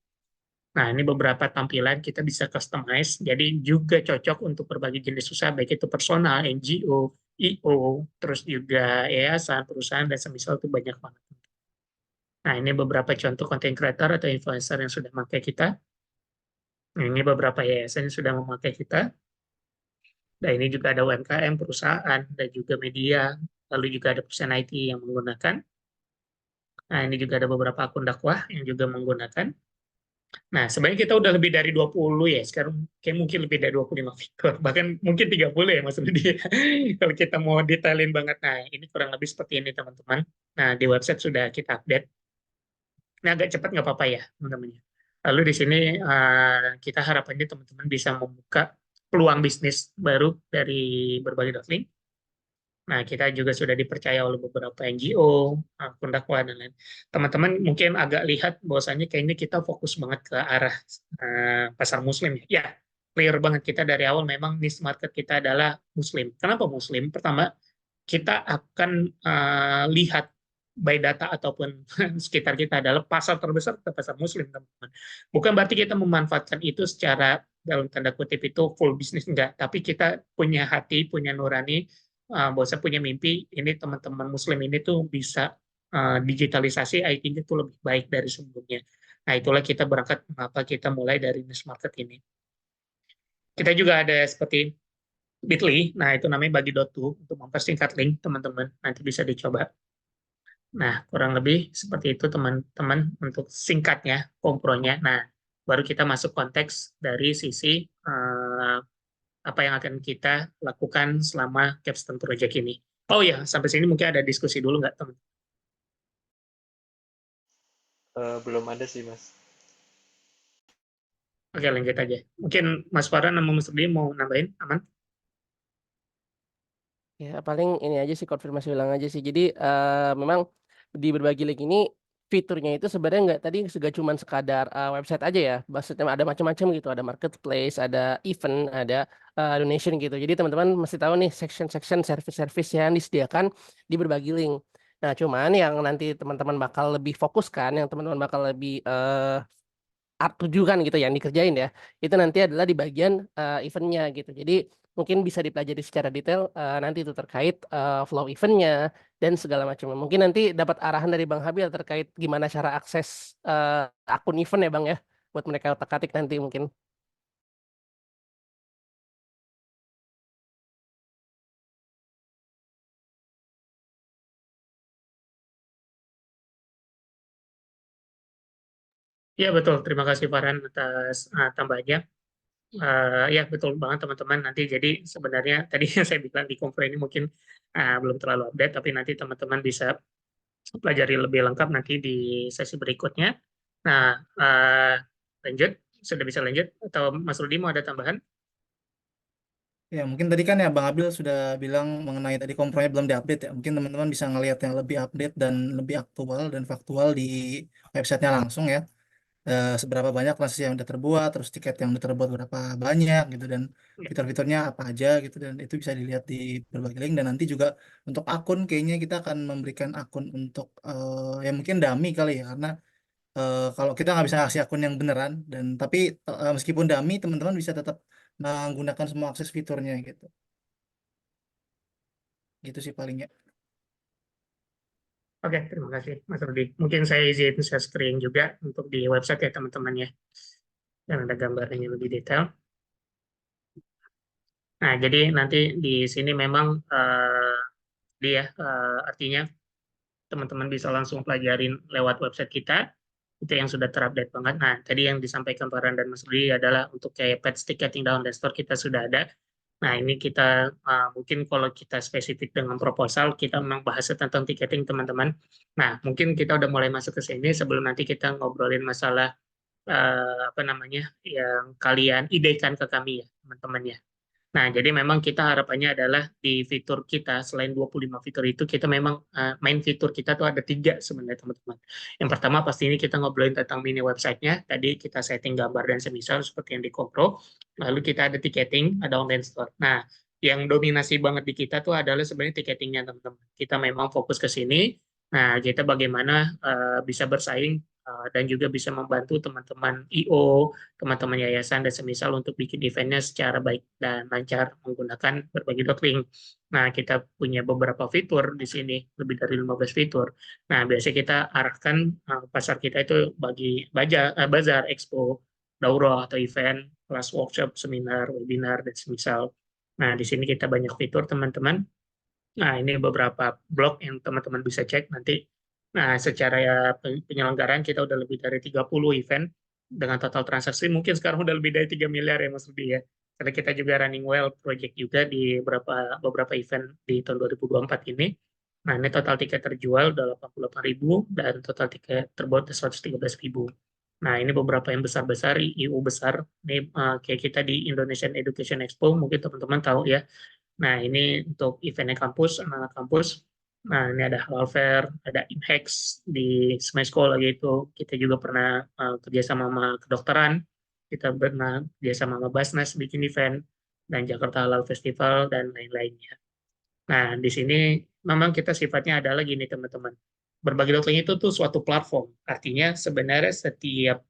Speaker 1: Nah, ini beberapa tampilan kita bisa customize, jadi juga cocok untuk berbagai jenis usaha, baik itu personal, NGO, IO, terus juga yayasan, perusahaan, dan semisal itu banyak banget. Nah, ini beberapa contoh content creator atau influencer yang sudah memakai kita. Nah, ini beberapa yayasan yang sudah memakai kita. Dan ini juga ada UMKM, perusahaan, dan juga media. Lalu juga ada perusahaan IT yang menggunakan. Nah, ini juga ada beberapa akun dakwah yang juga menggunakan. Nah, sebenarnya kita udah lebih dari 20 ya. Sekarang kayak mungkin lebih dari 25 fitur. Bahkan mungkin 30 ya, Mas Rudi. Kalau kita mau detailin banget. Nah, ini kurang lebih seperti ini, teman-teman. Nah, di website sudah kita update. Ini agak cepat nggak apa-apa ya, teman-teman. Lalu di sini kita harapannya teman-teman bisa membuka peluang bisnis baru dari berbagai link. Nah, kita juga sudah dipercaya oleh beberapa NGO, akun dakwah, dan lain. Teman-teman mungkin agak lihat bahwasannya kayaknya kita fokus banget ke arah pasar Muslim. Ya, clear banget kita dari awal memang niche market kita adalah Muslim. Kenapa Muslim? Pertama, kita akan lihat by data ataupun sekitar kita adalah pasar terbesar ke pasar Muslim, teman-teman. Bukan berarti kita memanfaatkan itu secara dalam tanda kutip itu full bisnis, enggak. Tapi kita punya hati, punya nurani, bahwa punya mimpi, ini teman-teman Muslim ini tuh bisa digitalisasi IT-nya tuh lebih baik dari sebelumnya. Nah, itulah kita berangkat mengapa kita mulai dari niche market ini. Kita juga ada seperti Bitly, nah itu namanya bagi.to untuk mempersingkat link, teman-teman. Nanti bisa dicoba. Nah, kurang lebih seperti itu, teman-teman, untuk singkatnya, kompronya. Nah, baru kita masuk konteks dari sisi apa yang akan kita lakukan selama Capstone Project ini. Oh ya, sampai sini mungkin ada diskusi dulu nggak, teman?
Speaker 7: Belum ada sih, Mas.
Speaker 1: Oke, lanjut aja. Mungkin Mas Farhan sama Mas Rudi mau nambahin, aman?
Speaker 3: Ya, paling ini aja sih, konfirmasi ulang aja sih. Jadi memang di berbagi link ini fiturnya itu sebenarnya nggak cuma sekadar website aja ya. Maksudnya ada macam-macam gitu, ada marketplace, ada event, ada donation gitu. Jadi teman-teman mesti tahu nih section-section service-service yang disediakan di berbagi link. Nah, cuman yang nanti teman-teman bakal lebih fokuskan, yang teman-teman bakal lebih tujukan gitu yang dikerjain ya, itu nanti adalah di bagian eventnya gitu. Jadi mungkin bisa dipelajari secara detail nanti itu terkait flow eventnya dan segala macam. Mungkin nanti dapat arahan dari Bang Habil terkait gimana cara akses akun event ya Bang ya, buat mereka otak-atik nanti mungkin.
Speaker 1: Ya, betul. Terima kasih Farhan atas tambahannya. Ya, betul banget teman-teman. Nanti jadi sebenarnya tadi yang saya bilang di konfer ini mungkin belum terlalu update, tapi nanti teman-teman bisa pelajari lebih lengkap nanti di sesi berikutnya. Nah, lanjut. Sudah bisa lanjut? Atau Mas Rudi mau ada tambahan?
Speaker 2: Ya, mungkin tadi kan ya Bang Abil sudah bilang mengenai tadi kompronya belum diupdate ya. Mungkin teman-teman bisa ngelihat yang lebih update dan lebih aktual dan faktual di websitenya langsung ya. Seberapa banyak transaksi yang udah terbuat, terus tiket yang udah terbuat berapa banyak gitu, dan
Speaker 1: Ya.
Speaker 2: fitur-fiturnya apa aja gitu, dan itu bisa dilihat di berbagai link. Dan nanti juga untuk akun kayaknya kita akan memberikan akun untuk ya mungkin dummy kali ya, karena kalau kita nggak bisa ngasih akun yang beneran, dan tapi meskipun dummy teman-teman bisa tetap menggunakan semua akses fiturnya gitu. Gitu sih palingnya.
Speaker 1: Oke, terima kasih Mas Rudi. Mungkin saya izin share screen juga untuk di website ya teman-teman ya. Dan ada gambarnya lebih detail. Nah, jadi nanti di sini memang artinya teman-teman bisa langsung pelajarin lewat website kita. Itu yang sudah terupdate banget. Nah, tadi yang disampaikan Farhan dan Mas Rudi adalah untuk kayak pets ticketing down dan store kita sudah ada. Nah, ini kita mungkin kalau kita spesifik dengan proposal, kita memang bahasnya tentang ticketing, teman-teman. Nah, mungkin kita udah mulai masuk ke sini sebelum nanti kita ngobrolin masalah apa namanya yang kalian idekan ke kami ya, teman-teman ya. Nah, jadi memang kita harapannya adalah di fitur kita, selain 25 fitur itu, kita memang main fitur kita tuh ada 3 sebenarnya teman-teman. Yang pertama pasti ini kita ngobrolin tentang mini website-nya, tadi kita setting gambar dan semisal seperti yang di Kompro, lalu kita ada ticketing, ada online store. Nah, yang dominasi banget di kita tuh adalah sebenarnya ticketingnya teman-teman. Kita memang fokus ke sini, nah kita bagaimana bisa bersaing dan juga bisa membantu teman-teman IO, teman-teman yayasan dan semisal untuk bikin eventnya secara baik dan lancar menggunakan berbagai link. Nah, kita punya beberapa fitur di sini, lebih dari 15 fitur. Nah, biasanya kita arahkan pasar kita itu bagi bazar, expo, daurah atau event, kelas workshop, seminar, webinar, dan semisal. Nah, di sini kita banyak fitur, teman-teman. Nah, ini beberapa blog yang teman-teman bisa cek nanti. Nah, secara penyelenggaraan kita udah lebih dari 30 event dengan total transaksi mungkin sekarang udah lebih dari 3 miliar ya Mas Rudi ya. Karena kita juga running well project juga di beberapa event di tahun 2024 ini. Nah, ini total tiket terjual udah 88.000 dan total tiket terbuat 113.000. Nah, ini beberapa yang besar-besar, IU besar. Ini kayak kita di Indonesian Education Expo, mungkin teman-teman tahu ya. Nah, ini untuk eventnya kampus, anak-anak kampus. Nah, ini ada Halal Fair, ada Imhex di Smesco lagi itu. Kita juga pernah kerjasama sama kedokteran, kita pernah kerjasama sama Basnas bikin event, dan Jakarta Halal Festival, dan lain-lainnya. Nah, di sini memang kita sifatnya adalah gini teman-teman. Berbagi link itu tuh suatu platform. Artinya sebenarnya setiap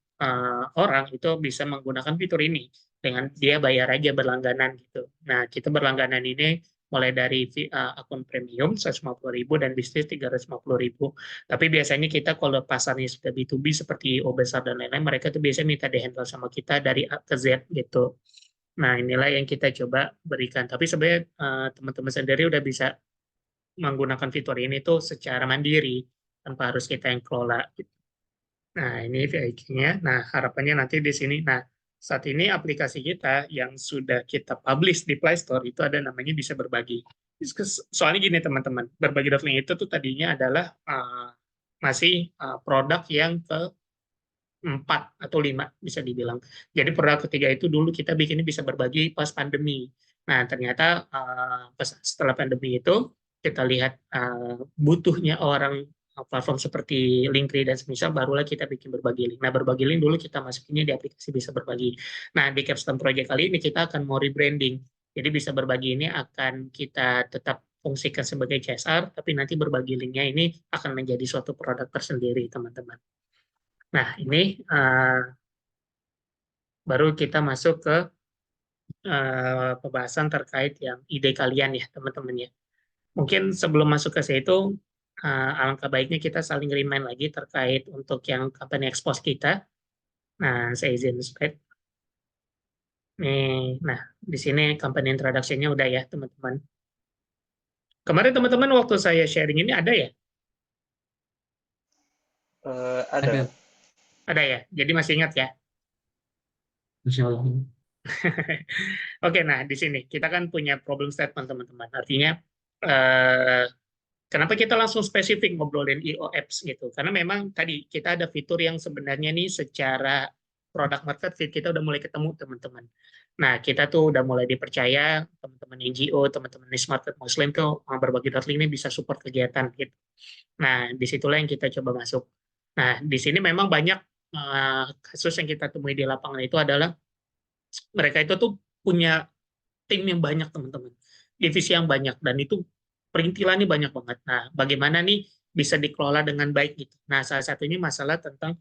Speaker 1: orang itu bisa menggunakan fitur ini dengan dia bayar aja berlangganan gitu. Nah, kita berlangganan ini mulai dari akun premium 150.000 dan bisnis 350.000. Tapi biasanya kita kalau pasarnya sudah B2B seperti O besar dan lain-lain, mereka tuh biasanya minta di-handle sama kita dari A ke Z gitu. Nah, inilah yang kita coba berikan. Tapi sebenarnya teman-teman sendiri udah bisa menggunakan fitur ini tuh secara mandiri, tanpa harus kita yang kelola. Nah, ini VIQ-nya. Nah, harapannya nanti di sini. Nah, saat ini aplikasi kita yang sudah kita publish di Play Store itu ada namanya bisa berbagi. Soalnya gini teman-teman, berbagi.link itu tuh tadinya adalah masih produk yang ke 4 atau 5 bisa dibilang. Jadi produk ketiga itu dulu kita bikinnya bisa berbagi pas pandemi. Nah, ternyata setelah pandemi itu kita lihat butuhnya orang platform seperti Linktree dan semisal, barulah kita bikin berbagi link. Nah, berbagi link dulu kita masukinnya di aplikasi bisa berbagi. Nah, di Capstone Project kali ini kita akan mau rebranding. Jadi bisa berbagi ini akan kita tetap fungsikan sebagai CSR, tapi nanti berbagi linknya ini akan menjadi suatu produk tersendiri, teman-teman. Nah, ini baru kita masuk ke pembahasan terkait yang ide kalian ya, teman-teman ya. Mungkin sebelum masuk ke situ, alangkah baiknya kita saling remind lagi terkait untuk yang company expose kita. Nah, saya izin slide. Nih, nah, di sini company introduction-nya udah ya, teman-teman. Kemarin teman-teman waktu saya sharing ini ada ya?
Speaker 7: Ada.
Speaker 1: Ada ya? Jadi masih ingat ya?
Speaker 4: Insya Allah.
Speaker 1: Oke, nah di sini kita kan punya problem statement teman-teman. Artinya kenapa kita langsung spesifik ngobrolin IO apps gitu? Karena memang tadi kita ada fitur yang sebenarnya nih secara product market fit kita udah mulai ketemu teman-teman. Nah, kita tuh udah mulai dipercaya teman-teman NGO, teman-teman niche market Muslim tuh berbagi.link ini bisa support kegiatan gitu. Nah, disitulah yang kita coba masuk. Nah, di sini memang banyak kasus yang kita temui di lapangan itu adalah mereka itu tuh punya tim yang banyak teman-teman, divisi yang banyak, dan itu perintilannya banyak banget. Nah, bagaimana nih bisa dikelola dengan baik gitu. Nah, salah satunya masalah tentang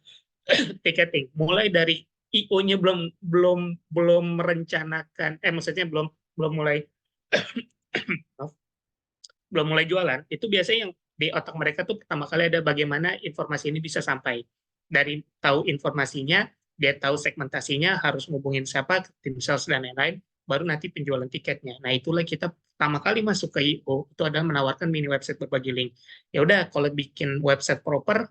Speaker 1: ticketing. Mulai dari IO-nya belum merencanakan, maksudnya belum mulai belum mulai jualan, itu biasanya yang di otak mereka tuh pertama kali ada bagaimana informasi ini bisa sampai. Dari tahu informasinya, dia tahu segmentasinya, harus ngubungin siapa, tim sales dan lain-lain, baru nanti penjualan tiketnya. Nah, itulah kita pertama kali masuk ke IO, itu adalah menawarkan mini website berbagi link. Ya udah, kalau bikin website proper,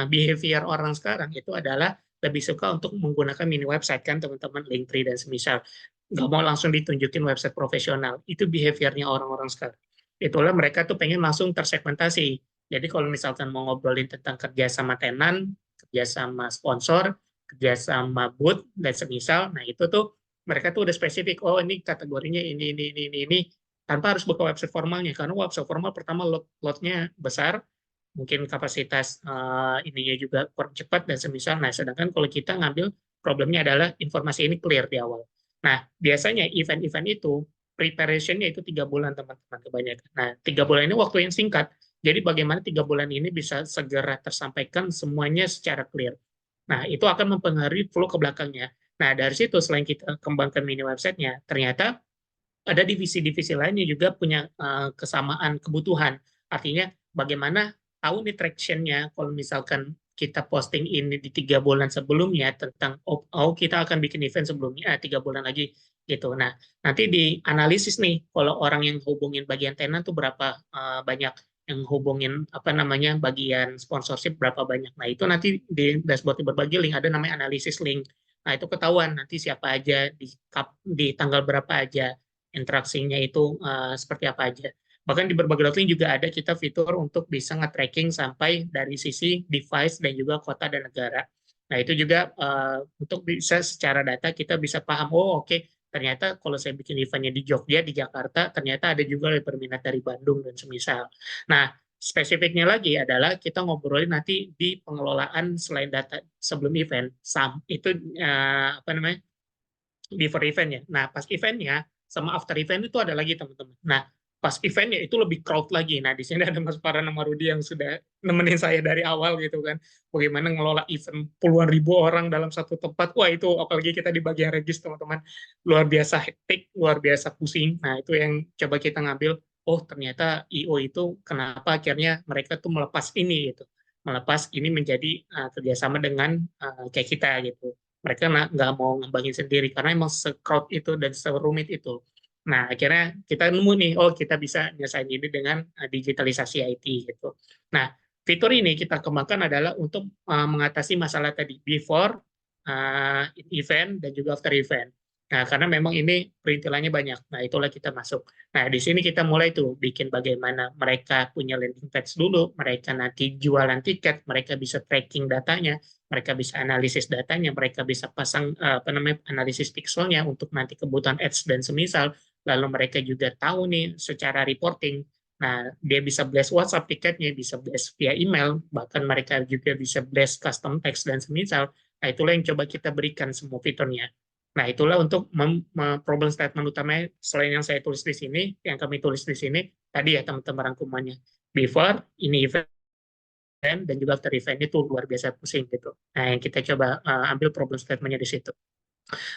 Speaker 1: behavior orang sekarang itu adalah lebih suka untuk menggunakan mini website kan teman-teman, Linktree dan semisal. Nggak mau langsung ditunjukin website profesional. Itu behaviornya orang-orang sekarang. Itulah mereka tuh pengen langsung tersegmentasi. Jadi kalau misalkan mau ngobrolin tentang kerja sama tenan, kerja sama sponsor, kerja sama booth, dan semisal, nah itu tuh mereka tuh udah spesifik, oh ini kategorinya ini, tanpa harus buka website formalnya, karena website formal pertama loadnya besar, mungkin kapasitas ininya juga kurang cepat dan semisal. Nah, sedangkan kalau kita ngambil problemnya adalah informasi ini clear di awal. Nah, biasanya event-event itu preparation-nya itu 3 bulan teman-teman kebanyakan. Nah, 3 bulan ini waktu yang singkat. Jadi bagaimana 3 bulan ini bisa segera tersampaikan semuanya secara clear. Nah, itu akan mempengaruhi flow ke belakangnya. Nah, dari situ selain kita kembangkan mini website-nya, ternyata ada divisi-divisi lainnya juga punya kesamaan kebutuhan. Artinya bagaimana tahu nih traction-nya kalau misalkan kita posting ini di 3 bulan sebelumnya tentang kita akan bikin event sebelumnya 3 bulan lagi gitu. Nah, nanti di analisis nih kalau orang yang hubungin bagian tenan tuh berapa banyak, yang hubungin apa namanya bagian sponsorship berapa banyak. Nah, itu nanti di dashboard berbagi link ada namanya analisis link. Nah, itu ketahuan nanti siapa aja di tanggal berapa aja interaksinya itu seperti apa aja. Bahkan di berbagai link juga ada kita fitur untuk bisa nge-tracking sampai dari sisi device dan juga kota dan negara. Nah, itu juga untuk bisa secara data kita bisa paham, oh oke, ternyata kalau saya bikin eventnya di Jogja, di Jakarta, ternyata ada juga yang berminat dari Bandung dan semisal. Nah, spesifiknya lagi adalah kita ngobrolin nanti di pengelolaan selain data sebelum event, itu apa namanya, before eventnya. Nah, pas eventnya sama after event itu ada lagi teman-teman. Nah, pas eventnya itu lebih crowd lagi. Nah, di sini ada Mas Farhan sama Rudi yang sudah nemenin saya dari awal gitu kan. Bagaimana ngelola event puluhan ribu orang dalam satu tempat. Wah, itu apalagi kita di bagian regis teman-teman. Luar biasa hektik, luar biasa pusing. Nah, itu yang coba kita ngambil. Oh, ternyata IO itu kenapa akhirnya mereka tuh melepas ini gitu. Melepas ini menjadi kerjasama dengan kayak kita gitu. Mereka nggak mau ngembangin sendiri karena emang se-crowd itu dan serumit itu. Nah, akhirnya kita nemu nih, oh kita bisa nyelesain ini dengan digitalisasi IT gitu. Nah, fitur ini kita kembangkan adalah untuk mengatasi masalah tadi before event dan juga after event. Nah, karena memang ini perintilannya banyak. Nah, itulah kita masuk. Nah, di sini kita mulai tuh bikin bagaimana mereka punya landing page dulu, mereka nanti jualan tiket, mereka bisa tracking datanya, mereka bisa analisis datanya, mereka bisa pasang apa namanya analisis pixelnya untuk nanti kebutuhan ads dan semisal. Lalu mereka juga tahu nih secara reporting. Nah, dia bisa blast WhatsApp tiketnya, bisa blast via email, bahkan mereka juga bisa blast custom text dan semisal. Nah, itulah yang coba kita berikan semua fiturnya. Nah, itulah untuk problem statement utamanya selain yang saya tulis di sini, yang kami tulis di sini, tadi ya teman-teman rangkumannya. Before, ini event, dan juga after event itu luar biasa pusing gitu. Nah, yang kita coba ambil problem statement-nya di situ.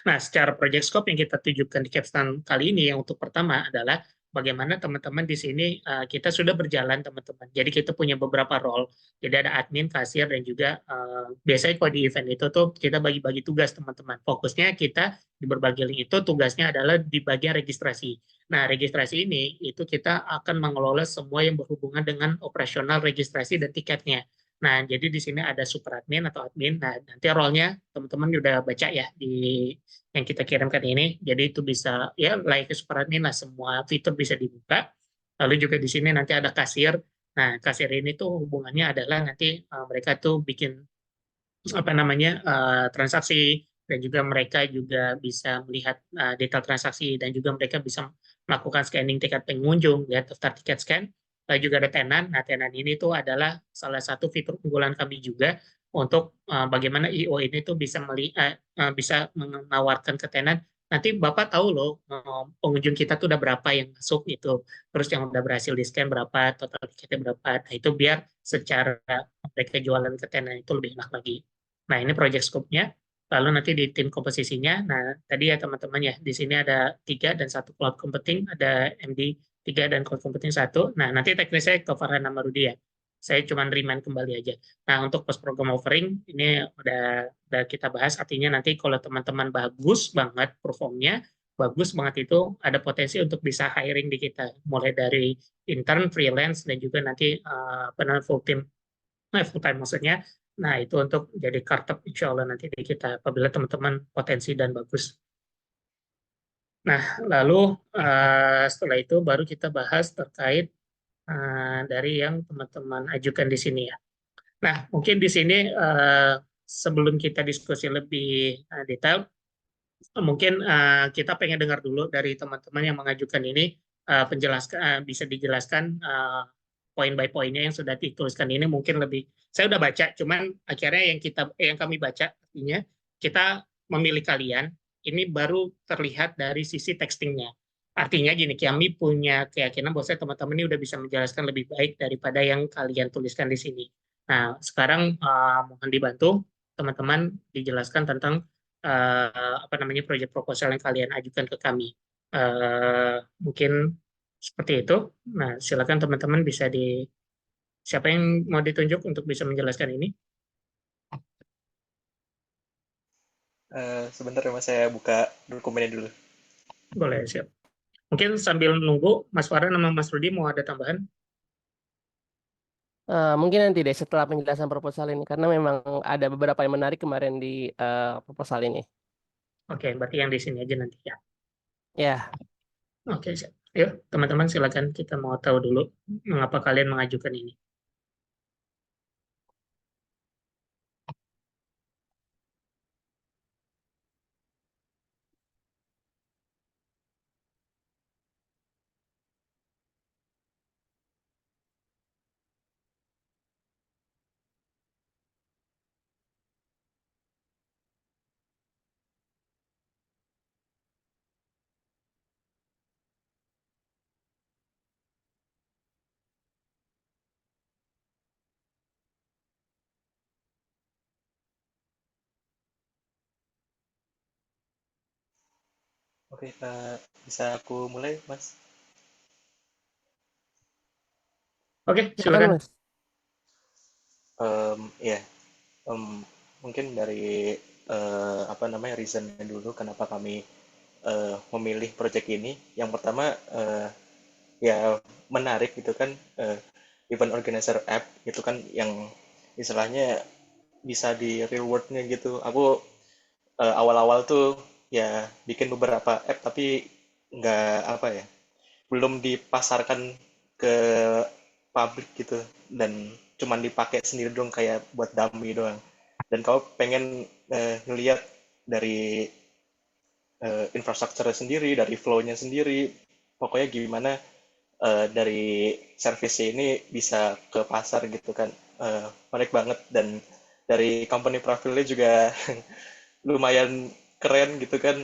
Speaker 1: Nah, secara project scope yang kita tujukan di capstone kali ini, yang untuk pertama adalah bagaimana teman-teman di sini kita sudah berjalan teman-teman. Jadi kita punya beberapa role. Jadi ada admin, kasir, dan juga biasanya kalau di event itu tuh kita bagi-bagi tugas teman-teman. Fokusnya kita di berbagai link itu tugasnya adalah di bagian registrasi. Nah, registrasi ini itu kita akan mengelola semua yang berhubungan dengan operasional registrasi dan tiketnya. Nah, jadi di sini ada super admin atau admin. Nah, nanti role-nya teman-teman udah baca ya di yang kita kirimkan ini. Jadi itu bisa ya like super admin lah, semua fitur bisa dibuka. Lalu juga di sini nanti ada kasir. Nah, kasir ini tuh hubungannya adalah nanti mereka tuh bikin apa namanya transaksi, dan juga mereka juga bisa melihat detail transaksi, dan juga mereka bisa melakukan scanning tiket pengunjung, ya daftar tiket scan. Lalu juga ada tenan. Nah, tenan ini tuh adalah salah satu fitur unggulan kami juga untuk bagaimana IO ini tuh bisa bisa menawarkan ke tenan. Nanti Bapak tahu loh pengunjung kita tuh udah berapa yang masuk itu, terus yang udah berhasil di scan berapa, total tiketnya berapa. Nah, itu biar secara mereka jualan ke tenan itu lebih enak lagi. Nah, ini project scope-nya. Lalu nanti di tim komposisinya, nah tadi ya teman-teman ya, di sini ada 3 dan 1 cloud computing, ada MD 3 dan cloud computing 1. Nah, nanti teknis saya ke Farhan sama Rudi ya. Saya cuma remind kembali aja. Nah, untuk post program offering, ini udah kita bahas, artinya nanti kalau teman-teman bagus banget performnya, bagus banget itu, ada potensi untuk bisa hiring di kita. Mulai dari intern, freelance, dan juga nanti full time maksudnya. Nah, itu untuk jadi kartep insya Allah nanti di kita apabila teman-teman potensi dan bagus. Nah, lalu setelah itu baru kita bahas terkait dari yang teman-teman ajukan di sini ya. Nah, mungkin di sini sebelum kita diskusi lebih detail, Mungkin kita pengen dengar dulu dari teman-teman yang mengajukan ini, penjelaskan, bisa dijelaskan poin by poinnya yang sudah dituliskan ini mungkin lebih. Saya udah baca, cuman akhirnya yang kami baca artinya kita memilih kalian ini baru terlihat dari sisi textingnya. Artinya gini, kami punya keyakinan bahwa teman-teman ini udah bisa menjelaskan lebih baik daripada yang kalian tuliskan di sini. Nah, sekarang mohon dibantu teman-teman dijelaskan tentang apa namanya proyek proposal yang kalian ajukan ke kami. Mungkin seperti itu. Nah, silakan teman-teman bisa siapa yang mau ditunjuk untuk bisa menjelaskan ini?
Speaker 7: Sebentar ya Mas, saya buka dokumennya dulu.
Speaker 1: Boleh, siap. Mungkin sambil nunggu, Mas Farhan sama Mas Rudi mau ada tambahan?
Speaker 3: Mungkin nanti deh setelah penjelasan proposal ini, karena memang ada beberapa yang menarik kemarin di proposal ini.
Speaker 1: Oke, berarti yang di sini aja nanti ya.
Speaker 3: Ya,
Speaker 1: Oke, siap. Yuk, teman-teman silakan kita mau tahu dulu mengapa kalian mengajukan ini.
Speaker 7: Oke, bisa aku mulai Mas?
Speaker 1: Oke,
Speaker 3: silakan
Speaker 1: silakan.
Speaker 3: Mas.
Speaker 7: Ya, mungkin dari apa namanya reasonnya dulu kenapa kami memilih project ini. Yang pertama ya menarik gitu kan, event organizer app itu kan yang istilahnya bisa di real world-nya gitu. Aku awal-awal tuh ya bikin beberapa app tapi nggak apa ya, belum dipasarkan ke publik gitu, dan cuman dipakai sendiri dong kayak buat dummy doang. Dan kau pengen ngelihat dari infrastrukturnya sendiri, dari flow-nya sendiri, pokoknya gimana dari service ini bisa ke pasar gitu kan. Menarik banget, dan dari company profilnya juga lumayan keren gitu kan.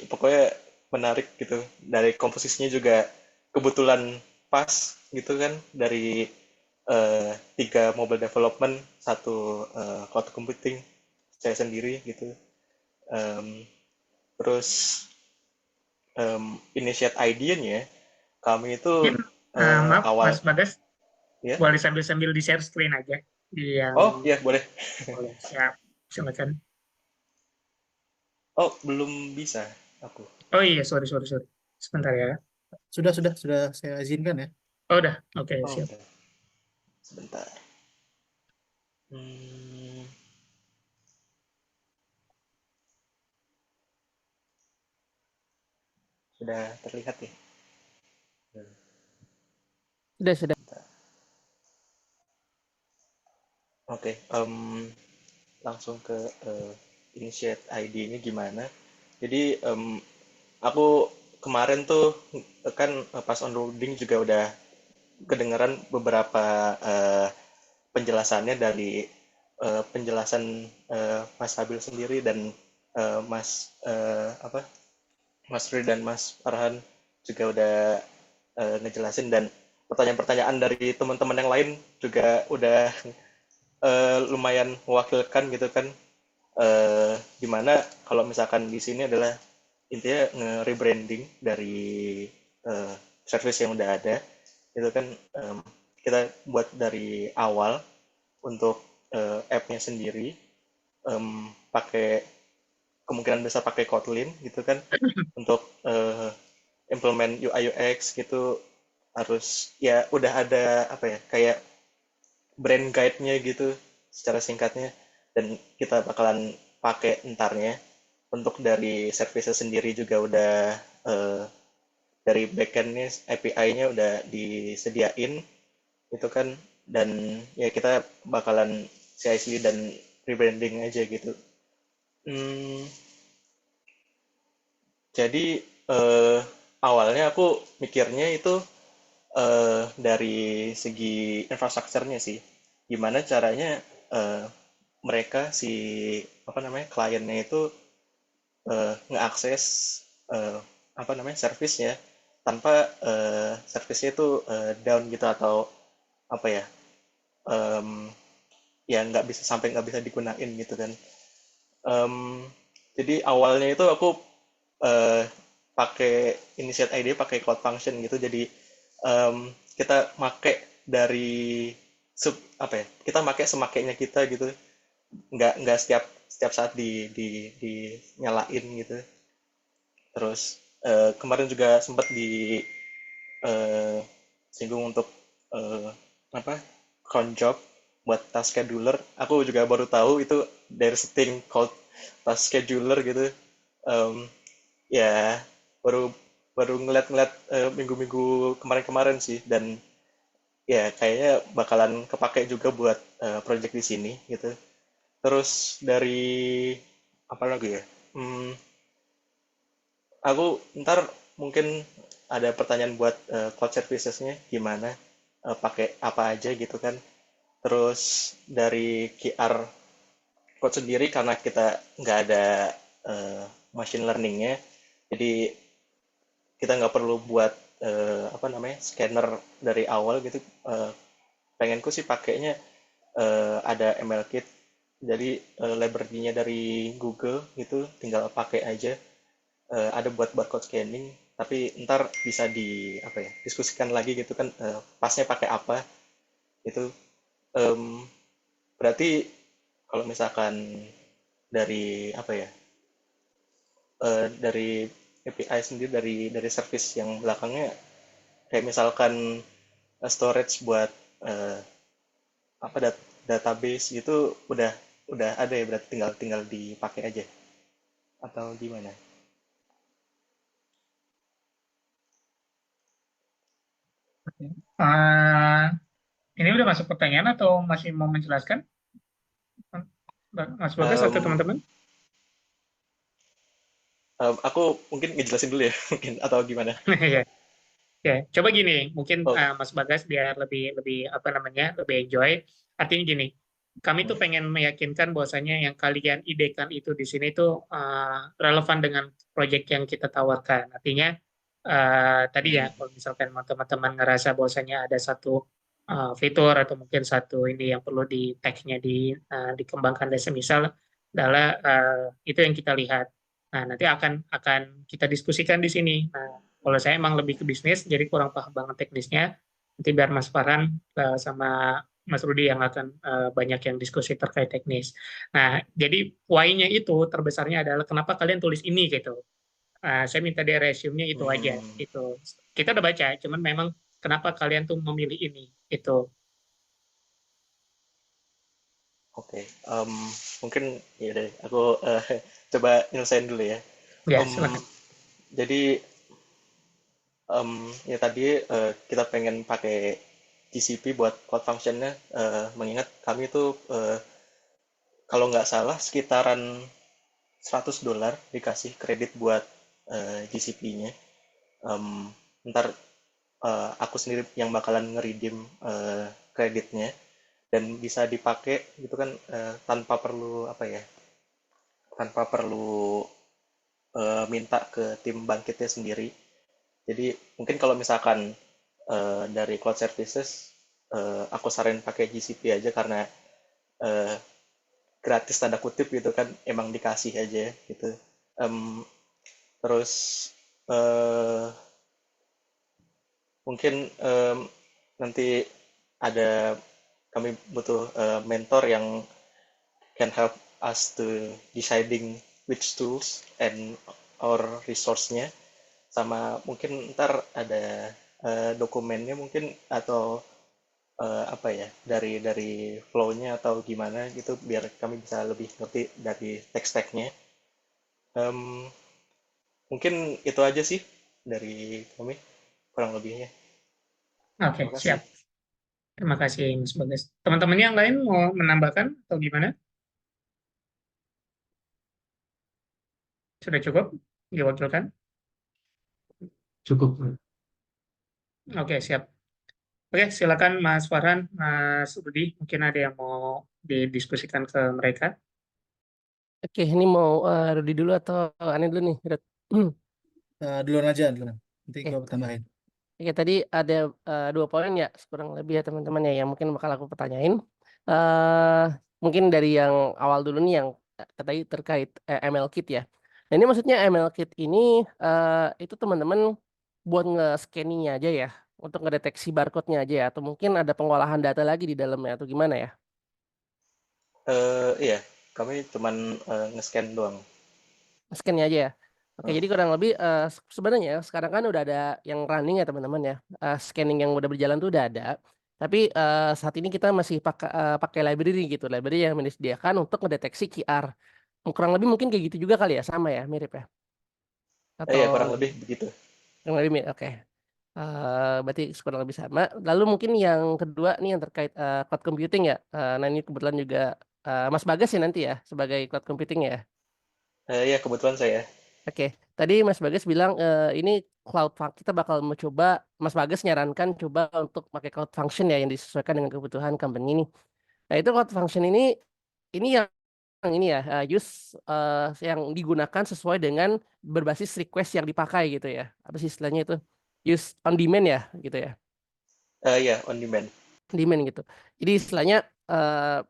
Speaker 7: Pokoknya menarik gitu, dari komposisinya juga kebetulan pas gitu kan, dari tiga mobile development, satu cloud computing saya sendiri gitu. Em, Terus initiate idea-nya kami itu
Speaker 1: Mungkin, maaf,
Speaker 7: awal
Speaker 1: Mas Bagas,
Speaker 7: ya.
Speaker 1: boleh sambil-sambil di-share screen aja. Di yang
Speaker 7: Oh ya boleh.
Speaker 1: boleh, siap. Silakan.
Speaker 7: Oh belum bisa aku.
Speaker 1: Oh iya, sorry, sorry, sorry. Sebentar ya.
Speaker 2: Sudah saya izinkan ya.
Speaker 1: Oh, udah. Oke,
Speaker 7: Oh
Speaker 1: siap.
Speaker 7: udah. Sebentar. Hmm, sudah terlihat ya.
Speaker 3: Sudah.
Speaker 7: Oke, langsung ke initiate ID ini gimana. Jadi aku kemarin tuh kan pas onboarding juga udah kedengeran beberapa penjelasannya dari penjelasan Mas Habil sendiri, dan Mas apa Mas Rudi dan Mas Farhan juga udah ngejelasin, dan pertanyaan-pertanyaan dari teman-teman yang lain juga udah lumayan mewakilkan gitu kan. Gimana kalau misalkan di sini adalah intinya nge-rebranding dari service yang udah ada itu kan. Kita buat dari awal untuk app-nya sendiri, pakai kemungkinan besar pakai Kotlin gitu kan, untuk implement UI UX gitu. Harus ya udah ada apa ya, kayak brand guide-nya gitu secara singkatnya, dan kita bakalan pakai entarnya. Untuk dari service sendiri juga udah dari backend-nya API-nya udah disediain itu kan, dan ya kita bakalan CI/CD dan rebranding aja gitu. Hmm, jadi awalnya aku mikirnya itu dari segi infrastrukturnya sih, gimana caranya eh, mereka si apa namanya kliennya itu ngeakses eh, apa namanya servisnya tanpa servisnya itu down gitu atau apa ya em, ya nggak bisa sampai nggak bisa digunain gitu kan. Em, jadi awalnya itu aku eh, pakai initiate ID pakai cloud function gitu, jadi kita make dari apa ya, kita make semakainya kita gitu, nggak setiap setiap saat di nyalain gitu. Terus kemarin juga sempat di eh, singgung untuk eh, apa cron job buat task scheduler. Aku juga baru tahu itu there's a thing called task scheduler gitu. Em, ya baru baru ngeliat-ngeliat minggu-minggu kemarin-kemarin sih, dan ya kayaknya bakalan kepake juga buat project di sini gitu. Terus dari apa lagi ya? Aku ntar mungkin ada pertanyaan buat cloud services-nya gimana, pakai apa aja gitu kan. Terus dari QR code sendiri karena kita nggak ada machine learning-nya, jadi kita nggak perlu buat apa namanya scanner dari awal gitu. Pengenku sih pakainya ada ML Kit, jadi library-nya dari Google gitu, tinggal pakai aja. Ada buat barcode scanning, tapi ntar bisa di apa ya diskusikan lagi gitu kan, pasnya pakai apa itu. Em, berarti kalau misalkan dari apa ya dari API sendiri, dari service yang belakangnya, kayak misalkan storage buat eh, apa database gitu udah ada ya, berarti tinggal tinggal dipakai aja atau gimana?
Speaker 1: Eh, ini udah masuk pertanyaan atau masih mau menjelaskan, Mas Bagas atau
Speaker 7: Em,
Speaker 1: teman-teman?
Speaker 7: aku mungkin ngejelasin dulu ya mungkin atau gimana?
Speaker 1: Ya, ya. Coba gini, mungkin
Speaker 7: Oh,
Speaker 1: Mas Bagas biar lebih lebih apa namanya lebih enjoy. Artinya gini, kami tuh pengen meyakinkan bahwasanya yang kalian idekan itu di sini tuh relevan dengan proyek yang kita tawarkan. Artinya tadi ya, kalau misalkan teman-teman ngerasa bahwasanya ada satu fitur atau mungkin satu ini yang perlu di tag-nya dikembangkan dan semisal adalah itu yang kita lihat. Nah, nanti akan kita diskusikan di sini. Nah, kalau saya emang lebih ke bisnis, jadi kurang paham banget teknisnya. Nanti biar Mas Farhan sama Mas Rudi yang akan banyak yang diskusi terkait teknis. Nah, jadi why-nya itu terbesarnya adalah kenapa kalian tulis ini gitu. Saya minta di resume-nya itu aja. Itu kita udah baca, cuman memang kenapa kalian tuh memilih ini itu.
Speaker 7: oke. Mungkin ya deh, aku coba nyelesain dulu ya.
Speaker 1: Ya,
Speaker 7: Em,
Speaker 1: silakan.
Speaker 7: jadi ya tadi kita pengen pakai GCP buat cloud function-nya, mengingat kami tuh kalau nggak salah sekitaran $100 dikasih kredit buat GCP-nya. Ntar aku sendiri yang bakalan nge-redeem kreditnya, dan bisa dipakai gitu kan, tanpa perlu apa ya, tanpa perlu minta ke tim bangkitnya sendiri. Jadi mungkin kalau misalkan dari cloud services, aku saranin pakai GCP aja karena eh, gratis tanda kutip gitu kan, emang dikasih aja gitu. Em, terus eh, mungkin nanti ada kami butuh mentor yang can help us to deciding which tools and our resource-nya, sama mungkin ntar ada dokumennya mungkin, atau apa ya dari flow-nya atau gimana gitu, biar kami bisa lebih ngerti dari tech-stack-nya. Em, mungkin itu aja sih dari kami kurang lebihnya.
Speaker 1: Oke,
Speaker 7: Terima kasih.
Speaker 1: siap. Terima kasih, Mas Bagas. Teman-teman yang lain mau menambahkan atau gimana? Sudah cukup diwakilkan?
Speaker 4: Cukup.
Speaker 1: Oke, siap. Oke, silakan Mas Farhan, Mas Rudi, mungkin ada yang mau didiskusikan ke mereka.
Speaker 3: Oke, ini mau Rudi dulu atau Aneh dulu nih, Rud?
Speaker 2: Duluan aja, duluan. Nanti
Speaker 3: Oke.
Speaker 2: gue tambahin.
Speaker 3: Oke, tadi ada 2 poin ya, kurang lebih ya teman-teman ya, yang mungkin bakal aku pertanyain. eh Mungkin dari yang awal dulu nih, yang tadi terkait ML Kit ya. Nah ini maksudnya ML Kit ini itu teman-teman buat nge-scanningnya aja ya, untuk ngedeteksi barcode-nya aja ya, atau mungkin ada pengolahan data lagi di dalamnya atau gimana ya?
Speaker 7: Iya, kami cuman nge-scan doang.
Speaker 3: Scan-nya aja ya. Oke,
Speaker 7: Hmm.
Speaker 3: jadi kurang lebih sebenarnya sekarang kan udah ada yang running ya teman-teman ya. Scanning yang udah berjalan tuh udah ada. Tapi saat ini kita masih pakai library gitu, library yang disediakan untuk mendeteksi QR. Kurang lebih mungkin kayak gitu juga kali ya, sama ya, mirip ya. Atau
Speaker 7: Iya, kurang lebih begitu.
Speaker 3: kurang lebih mirip. Oke. Berarti kurang lebih sama. Lalu mungkin yang kedua nih yang terkait cloud computing ya. Nah ini kebetulan juga Mas Bagas ya nanti ya sebagai cloud computing ya.
Speaker 7: Iya, kebetulan saya.
Speaker 3: Oke, tadi Mas Bagas bilang ini kita bakal mencoba, Mas Bagas nyarankan coba untuk pakai cloud function ya yang disesuaikan dengan kebutuhan company ini. Nah itu cloud function ini yang ini ya yang digunakan sesuai dengan berbasis request yang dipakai gitu ya. Apa sih istilahnya itu? Use on demand ya gitu ya.
Speaker 7: Iya, on demand.
Speaker 3: Demand gitu. Jadi istilahnya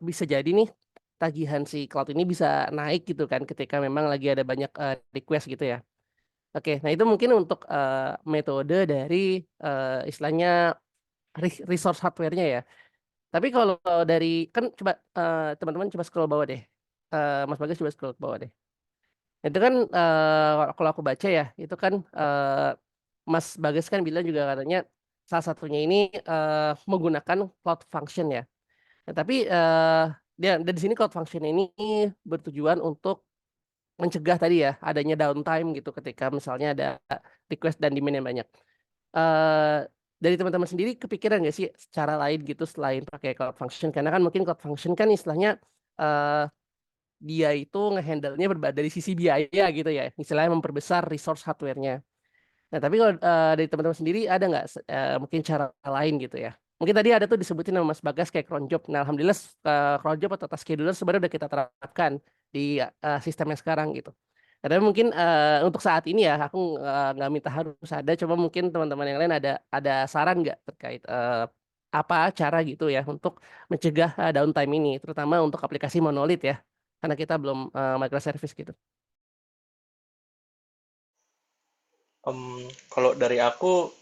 Speaker 3: bisa jadi nih tagihan si cloud ini bisa naik gitu kan ketika memang lagi ada banyak request gitu ya. Oke, nah itu mungkin untuk metode dari istilahnya resource hardware-nya ya. Tapi kalau dari kan coba teman-teman coba scroll bawah deh. Mas Bagas coba scroll ke bawah deh. Itu kan kalau aku baca ya, itu kan Mas Bagas kan bilang juga katanya salah satunya ini menggunakan cloud function ya. Nah, tapi dia dari sini cloud function ini bertujuan untuk mencegah tadi ya adanya downtime gitu ketika misalnya ada request dan demand yang banyak. eh dari teman-teman sendiri kepikiran nggak sih cara lain gitu selain pakai cloud function? Karena kan mungkin cloud function kan istilahnya eh dia itu ngehandle-nya dari sisi biaya gitu ya, istilahnya memperbesar resource hardware-nya. Nah, tapi kalau dari teman-teman sendiri ada nggak mungkin cara lain gitu ya? Mungkin tadi ada tuh disebutin sama Mas Bagas kayak cron job. Nah, alhamdulillah cron job atau task scheduler sebenarnya udah kita terapkan di sistem yang sekarang gitu. Nah, tapi mungkin untuk saat ini ya aku nggak minta harus ada. Coba mungkin teman-teman yang lain ada saran nggak terkait apa cara gitu ya untuk mencegah downtime ini, terutama untuk aplikasi monolit ya, karena kita belum microservice gitu.
Speaker 7: Kalau dari aku,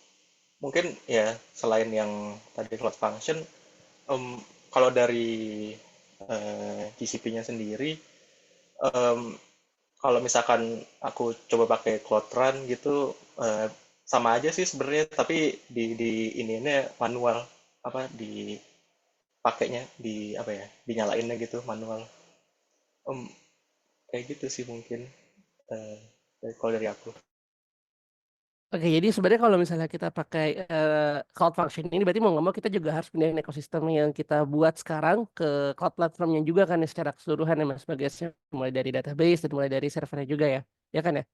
Speaker 7: mungkin ya selain yang tadi cloud function, kalau dari GCP-nya sendiri, em, kalau misalkan aku coba pakai Cloud Run gitu, sama aja sih sebenarnya, tapi ini manual, apa dipakainya di apa ya, dinyalainnya gitu manual. Em, Kayak gitu sih mungkin eh, kalau dari aku.
Speaker 3: Oke, jadi sebenarnya kalau misalnya kita pakai cloud function ini berarti mau nggak mau kita juga harus pindahin ekosistem yang kita buat sekarang ke cloud platformnya juga kan ya secara keseluruhan ya Mas Bagasnya, mulai dari database dan mulai dari servernya juga ya, ya kan ya?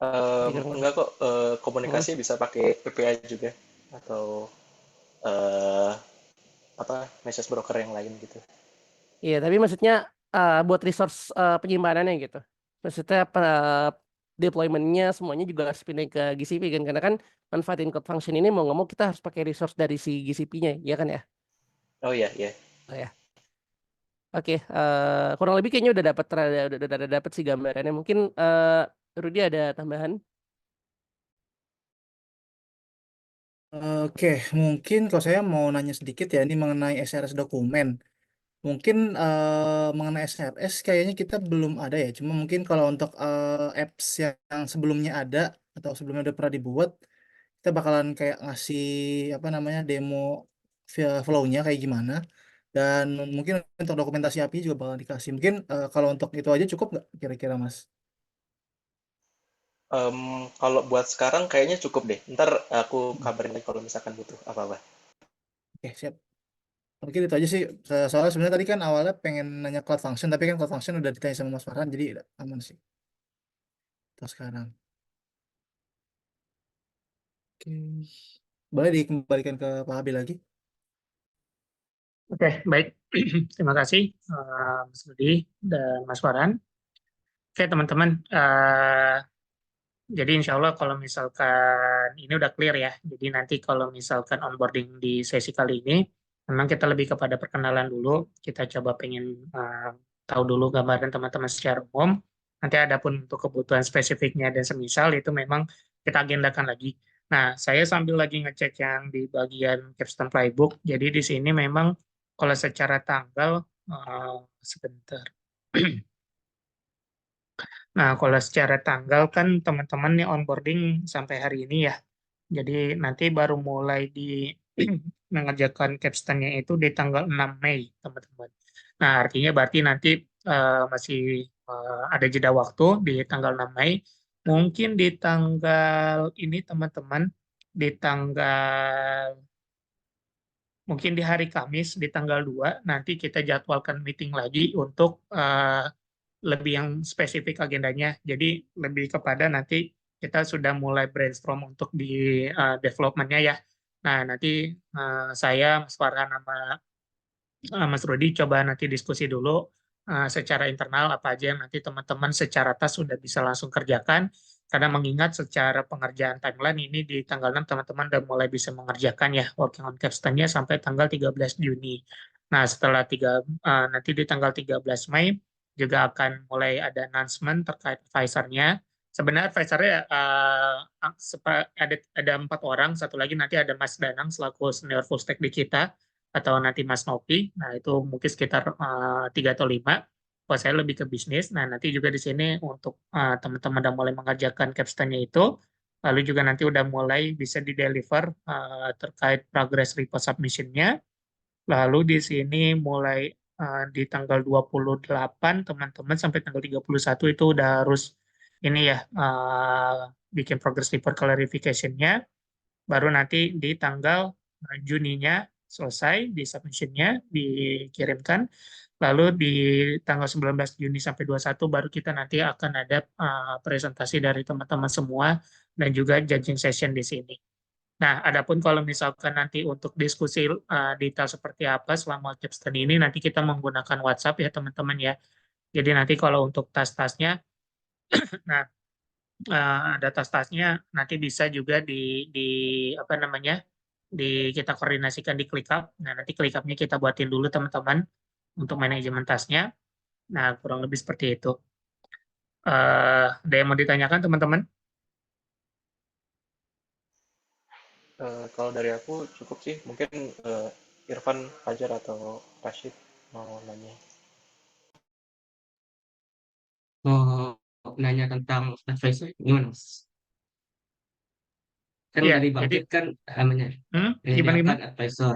Speaker 3: Jadi kurang lebih.
Speaker 7: Enggak kok,
Speaker 3: Hmm.
Speaker 7: komunikasi bisa pakai PPA juga atau eh, apa message broker yang lain gitu.
Speaker 3: Iya, tapi maksudnya buat resource penyimpanannya gitu. Maksudnya deployment-nya semuanya juga harus pindah ke GCP kan, karena kan manfaatin cloud function ini mau nggak mau kita harus pakai resource dari si GCP-nya, ya kan ya?
Speaker 7: Oh iya, iya.
Speaker 3: Oh ya. Oke, kurang lebih kayaknya udah dapat sih gambarannya. Mungkin Rudy ada tambahan?
Speaker 2: Oke, mungkin kalau saya mau nanya sedikit ya ini mengenai SRS dokumen. Mungkin mengenai SRS kayaknya kita belum ada ya. Cuma mungkin kalau untuk apps yang sebelumnya ada atau sebelumnya udah pernah dibuat, kita bakalan kayak ngasih apa namanya demo flow-nya kayak gimana. Dan mungkin untuk dokumentasi API juga bakal dikasih. Mungkin kalau untuk itu aja cukup nggak kira-kira Mas?
Speaker 7: Kalau buat sekarang kayaknya cukup deh. Ntar aku kabarin lagi kalau misalkan butuh apa-apa.
Speaker 2: Oke, siap. Mungkin itu aja sih. Soalnya sebenarnya tadi kan awalnya pengen nanya cloud function, tapi kan cloud function udah ditanya sama Mas Farhan, jadi udah aman sih. untuk sekarang. Oke. Boleh dikembalikan ke Pak Abi lagi?
Speaker 1: Oke, baik. Terima kasih Mas Rudi dan Mas Farhan. Oke, teman-teman. Jadi insya Allah kalau misalkan ini udah clear ya. Jadi nanti kalau misalkan onboarding di sesi kali ini, memang kita lebih kepada perkenalan dulu. Kita coba pengen tahu dulu gambaran teman-teman secara umum. Nanti adapun untuk kebutuhan spesifiknya dan semisal itu memang kita agendakan lagi. Nah, saya sambil lagi ngecek yang di bagian capstone playbook. Jadi di sini memang kalau secara tanggal, sebentar. Nah, kalau secara tanggal kan teman-teman nih onboarding sampai hari ini ya. Jadi nanti baru mulai di mengerjakan capstone-nya itu di tanggal 6 Mei, teman-teman. Nah, artinya berarti nanti masih ada jeda waktu di tanggal 6 Mei. Mungkin di tanggal ini, teman-teman, di tanggal mungkin di hari Kamis di tanggal 2 nanti kita jadwalkan meeting lagi untuk lebih yang spesifik agendanya. Jadi lebih kepada nanti kita sudah mulai brainstorm untuk di development-nya ya. Nah, nanti saya, Mas Farhan, sama Mas Rudi coba nanti diskusi dulu secara internal apa aja yang nanti teman-teman secara tas sudah bisa langsung kerjakan. Karena mengingat secara pengerjaan timeline ini di tanggal 6 teman-teman udah mulai bisa mengerjakan ya working on capstone-nya sampai tanggal 13 Juni. Nah, setelah nanti di tanggal 13 Mei juga akan mulai ada announcement terkait advisor-nya. Sebenarnya advisor-nya ada 4 orang, satu lagi nanti ada Mas Danang selaku senior full stack di kita, atau nanti Mas Nopi. Nah, itu mungkin sekitar 3 atau 5. Kalau saya lebih ke bisnis. Nah, nanti juga di sini untuk teman-teman udah mulai mengerjakan capstone-nya itu, lalu juga nanti udah mulai bisa di-deliver terkait progress report submission-nya. Lalu di sini mulai di tanggal 28 teman-teman sampai tanggal 31 itu udah harus ini ya bikin progress report clarification-nya. Baru nanti di tanggal Juninya selesai di submission-nya dikirimkan. Lalu di tanggal 19 Juni sampai 21 baru kita nanti akan ada presentasi dari teman-teman semua dan juga judging session di sini. Nah, adapun kalau misalkan nanti untuk diskusi detail seperti apa selama capstone ini, nanti kita menggunakan WhatsApp ya teman-teman ya. Jadi nanti kalau untuk tas-tasnya, nah ada tas-tasnya nanti bisa juga di apa namanya kita koordinasikan di ClickUp. Nah, nanti ClickUp-nya kita buatin dulu teman-teman untuk manajemen tasnya. Nah, kurang lebih seperti itu. Ada yang mau ditanyakan teman-teman?
Speaker 7: Kalau dari aku cukup sih, mungkin Irfan, Fajar, atau Rashid mau nanya.
Speaker 4: Oh, nanya tentang advisor gimana, Mas? Kan
Speaker 1: Iya,
Speaker 4: dari
Speaker 1: jadi
Speaker 4: Bangkit kan
Speaker 1: gimana?
Speaker 4: menyediakan advisor.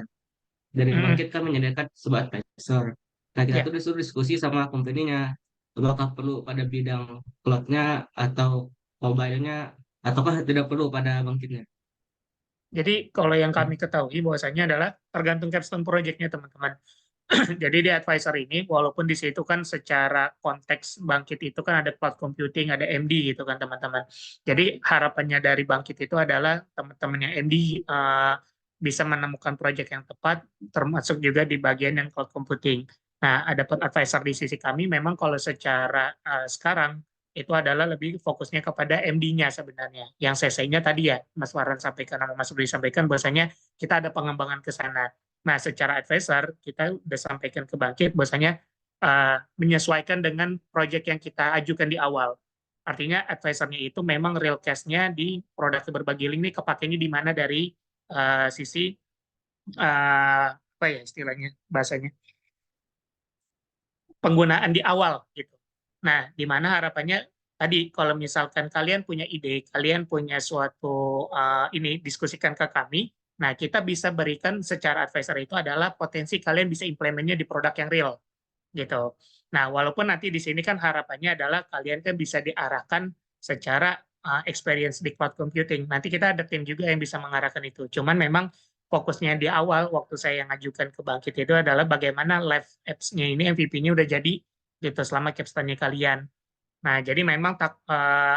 Speaker 4: Dari
Speaker 1: Hmm,
Speaker 4: Bangkit kan menyediakan sebuah advisor. Nah, kita
Speaker 1: ya.
Speaker 4: tuh disuruh diskusi sama company-nya. Apakah perlu pada bidang cloud-nya atau mobile-nya, ataukah tidak perlu pada Bangkitnya?
Speaker 1: Jadi kalau yang kami ketahui bahwasanya adalah tergantung capstone project-nya teman-teman. Jadi di advisor ini, walaupun di situ kan secara konteks Bangkit itu kan ada cloud computing, ada MD gitu kan teman-teman. Jadi harapannya dari Bangkit itu adalah teman-teman yang MD bisa menemukan proyek yang tepat, termasuk juga di bagian yang cloud computing. Nah, ada advisor di sisi kami, memang kalau secara sekarang itu adalah lebih fokusnya kepada MD-nya sebenarnya. Yang CC-nya tadi ya, Mas Warren sampaikan, sama Mas Budi sampaikan, bahwasanya kita ada pengembangan ke sana. Nah, secara advisor, kita udah sampaikan ke Bangkit, bahwasanya menyesuaikan dengan proyek yang kita ajukan di awal. Artinya advisornya itu memang real cash-nya di produk berbagi link ini kepakainya di mana dari sisi apa ya istilahnya bahasanya penggunaan di awal gitu. Nah, di mana harapannya tadi kalau misalkan kalian punya ide, kalian punya suatu ini diskusikan ke kami, nah kita bisa berikan secara advisor itu adalah potensi kalian bisa implementnya di produk yang real gitu. Nah, walaupun nanti di sini kan harapannya adalah kalian kan bisa diarahkan secara experience di cloud computing. Nanti kita ada tim juga yang bisa mengarahkan itu. Cuman memang fokusnya di awal waktu saya ngajukan ke Bangkit itu adalah bagaimana live apps-nya ini MVP-nya udah jadi gitu selama capstone-nya kalian. Nah, jadi memang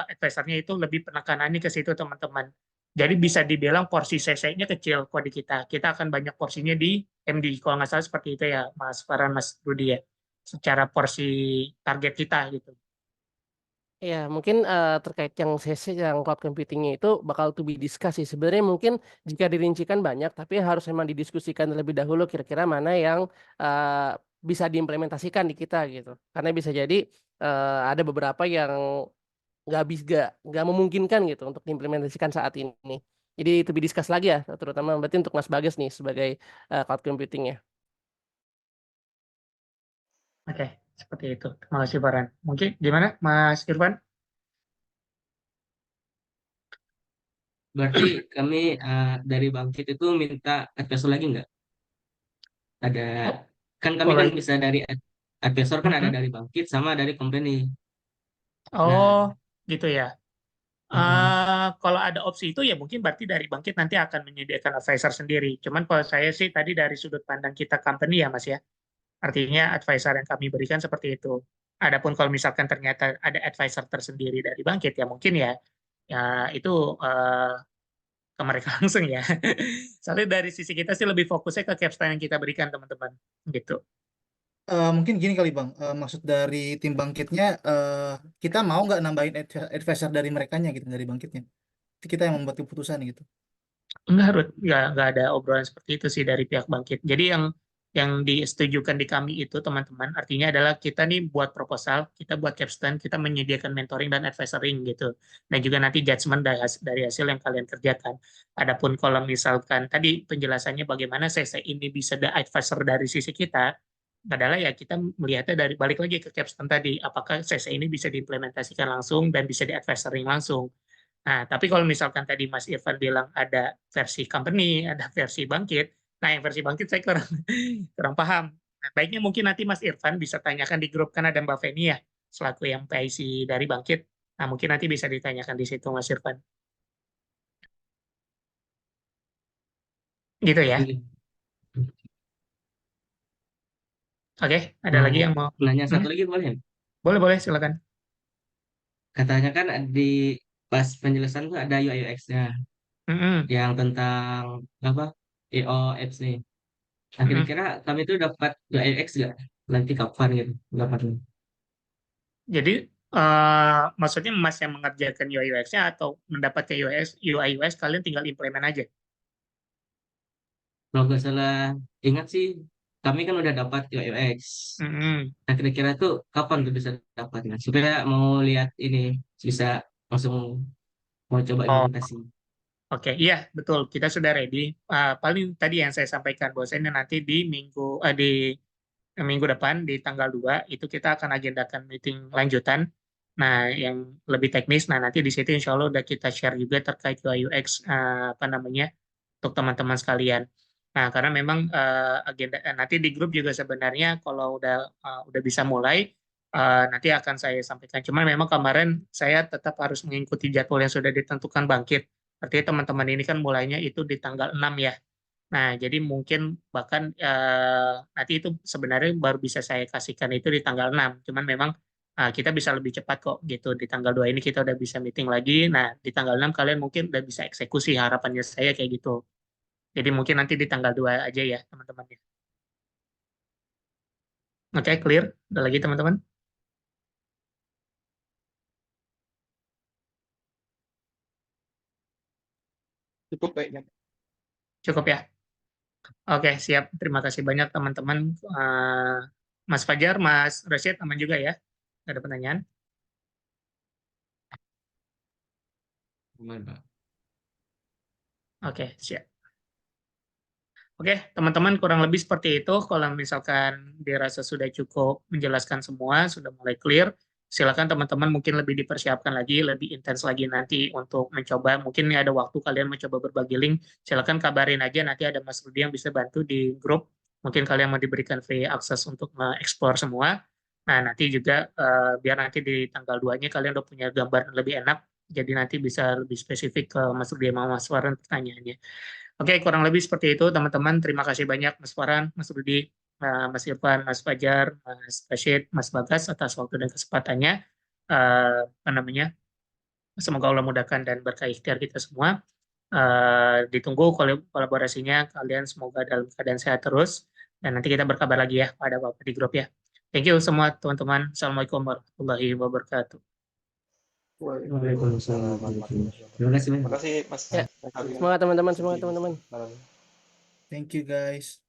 Speaker 1: advisernya itu lebih penekanannya ke situ, teman-teman. Jadi bisa dibilang porsi CC-nya kecil kalau di kita. Kita akan banyak porsinya di MD. Kalau nggak salah seperti itu ya, Mas Farhan, Mas Rudi ya. Secara porsi target kita gitu.
Speaker 3: Ya, mungkin terkait yang CC yang cloud computing-nya itu bakal to be discussed sih. Sebenarnya mungkin jika dirincikan banyak, tapi harus memang didiskusikan terlebih dahulu kira-kira mana yang bisa diimplementasikan di kita gitu. Karena bisa jadi ada beberapa yang nggak memungkinkan gitu untuk diimplementasikan saat ini. Jadi to be discussed lagi ya, terutama berarti untuk Mas Bagas nih sebagai cloud computing-nya.
Speaker 1: Oke, seperti itu. Terima kasih, Farhan. Mungkin gimana, Mas Irfan?
Speaker 4: Berarti kami dari Bangkit itu minta advisor lagi nggak? Ada kan kami
Speaker 1: Kalau
Speaker 4: kan bisa dari advisor kan ada
Speaker 1: Mm-mm.
Speaker 4: dari Bangkit sama dari company.
Speaker 1: Oh,
Speaker 4: Nah,
Speaker 1: gitu ya.
Speaker 4: mm-mm.
Speaker 1: Kalau ada opsi itu ya mungkin berarti dari Bangkit nanti akan menyediakan advisor sendiri. Cuman kalau saya sih tadi dari sudut pandang kita company ya Mas ya, artinya advisor yang kami berikan seperti itu. Adapun kalau misalkan ternyata ada advisor tersendiri dari Bangkit ya mungkin ya itu eh, ke mereka langsung ya. Soalnya dari sisi kita sih lebih fokusnya ke capstone yang kita berikan teman-teman gitu.
Speaker 2: Mungkin gini kali Bang, maksud dari tim Bangkitnya, kita mau nggak nambahin advisor dari merekanya gitu, dari Bangkitnya. Itu kita yang membuat keputusan gitu.
Speaker 1: Enggak, Ruth. Nggak ada obrolan seperti itu sih dari pihak Bangkit. Jadi yang disetujukan di kami itu, teman-teman, artinya adalah kita nih buat proposal, kita buat capstone, kita menyediakan mentoring dan advisoring gitu. Dan juga nanti judgement dari hasil yang kalian kerjakan. Adapun kalau misalkan tadi penjelasannya bagaimana CC ini bisa ada advisor dari sisi kita, adalah ya kita melihatnya dari balik lagi ke capstone tadi, apakah CC ini bisa diimplementasikan langsung dan bisa di-advisoring langsung. Nah, tapi kalau misalkan tadi Mas Irfan bilang ada versi company, ada versi bangkit, nah yang versi bangkit saya kurang kurang paham. Nah, baiknya mungkin nanti Mas Irfan bisa tanyakan di grup, kan ada Mbak Feni ya, selaku yang PIC dari bangkit. Nah, mungkin nanti bisa ditanyakan di situ Mas Irfan. Gitu ya. Oke, ada lagi
Speaker 4: Mau
Speaker 1: yang mau?
Speaker 4: nanya
Speaker 1: Hmm?
Speaker 4: satu lagi boleh?
Speaker 1: Boleh, boleh, silakan.
Speaker 4: Katanya kan di pas penjelasan tuh ada UI UX-nya
Speaker 1: Mm-mm.
Speaker 4: yang tentang apa EO apps nih. Nah,
Speaker 1: Mm-mm.
Speaker 4: kira-kira kami itu dapat UI UX nggak? Nanti kapan gitu dapatnya?
Speaker 1: Jadi maksudnya Mas yang mengerjakan UI UX-nya atau mendapatkan UI UX kalian tinggal implement aja?
Speaker 4: Kalau nggak salah ingat sih, kami kan udah dapat UI UX.
Speaker 1: Mm-mm.
Speaker 4: Nah, kira-kira tuh kapan tuh bisa dapatnya? Supaya mau lihat ini bisa langsung mau coba
Speaker 1: Oh,
Speaker 4: implementasi.
Speaker 1: oke, iya betul. Kita sudah ready. Paling tadi yang saya sampaikan bahwasanya nanti di minggu depan di tanggal 2 itu kita akan agendakan meeting lanjutan. Nah, yang lebih teknis. Nah, nanti di situ insya Allah udah kita share juga terkait UI UX apa namanya untuk teman-teman sekalian. Nah, karena memang agenda nanti di grup juga sebenarnya kalau udah bisa mulai nanti akan saya sampaikan. Cuman memang kemarin saya tetap harus mengikuti jadwal yang sudah ditentukan bangkit. Artinya teman-teman ini kan mulainya itu di tanggal 6 ya. Nah, jadi mungkin bahkan nanti itu sebenarnya baru bisa saya kasihkan itu di tanggal 6. Cuman memang kita bisa lebih cepat kok gitu. Di tanggal 2 ini kita udah bisa meeting lagi. Nah, di tanggal 6 kalian mungkin udah bisa eksekusi, harapannya saya kayak gitu. Jadi mungkin nanti di tanggal 2 aja ya, teman-teman. Oke, clear? Ada lagi, teman-teman?
Speaker 6: Cukup kayaknya.
Speaker 1: Cukup ya? Oke, siap. Terima kasih banyak, teman-teman. Mas Fajar, Mas Rashid, aman juga ya? Nggak ada pertanyaan?
Speaker 4: Gimana, Pak?
Speaker 1: Oke, siap. Oke, teman-teman, kurang lebih seperti itu. Kalau misalkan dirasa sudah cukup menjelaskan semua, sudah mulai clear, silakan teman-teman mungkin lebih dipersiapkan lagi, lebih intens lagi nanti untuk mencoba. Mungkin ini ada waktu kalian mencoba berbagi link, silakan kabarin aja, nanti ada Mas Rudi yang bisa bantu di grup. Mungkin kalian mau diberikan free akses untuk mengeksplor semua. Nah, nanti juga biar nanti di tanggal 2-nya kalian udah punya gambar lebih enak, jadi nanti bisa lebih spesifik ke Mas Rudi sama Mas Warren pertanyaannya. Oke, kurang lebih seperti itu, teman-teman. Terima kasih banyak, Mas Farhan, Mas Rudi, Mas Irfan, Mas Fajar, Mas Rashid, Mas Bagas, atas waktu dan kesempatannya. apa namanya, semoga Allah mudahkan dan berkah ikhtiar kita semua. Ditunggu kolaborasinya kalian, semoga dalam keadaan sehat terus, dan nanti kita berkabar lagi ya pada Bapak di grup ya. Thank you semua teman-teman. Assalamualaikum warahmatullahi wabarakatuh.
Speaker 4: Waalaikumsalam warahmatullahi wabarakatuh. Terima kasih banyak.
Speaker 7: Terima kasih Mas
Speaker 3: Ya,
Speaker 7: Habib.
Speaker 3: semangat teman-teman, semangat
Speaker 7: Mas
Speaker 3: teman-teman.
Speaker 7: Malam.
Speaker 2: Thank you guys.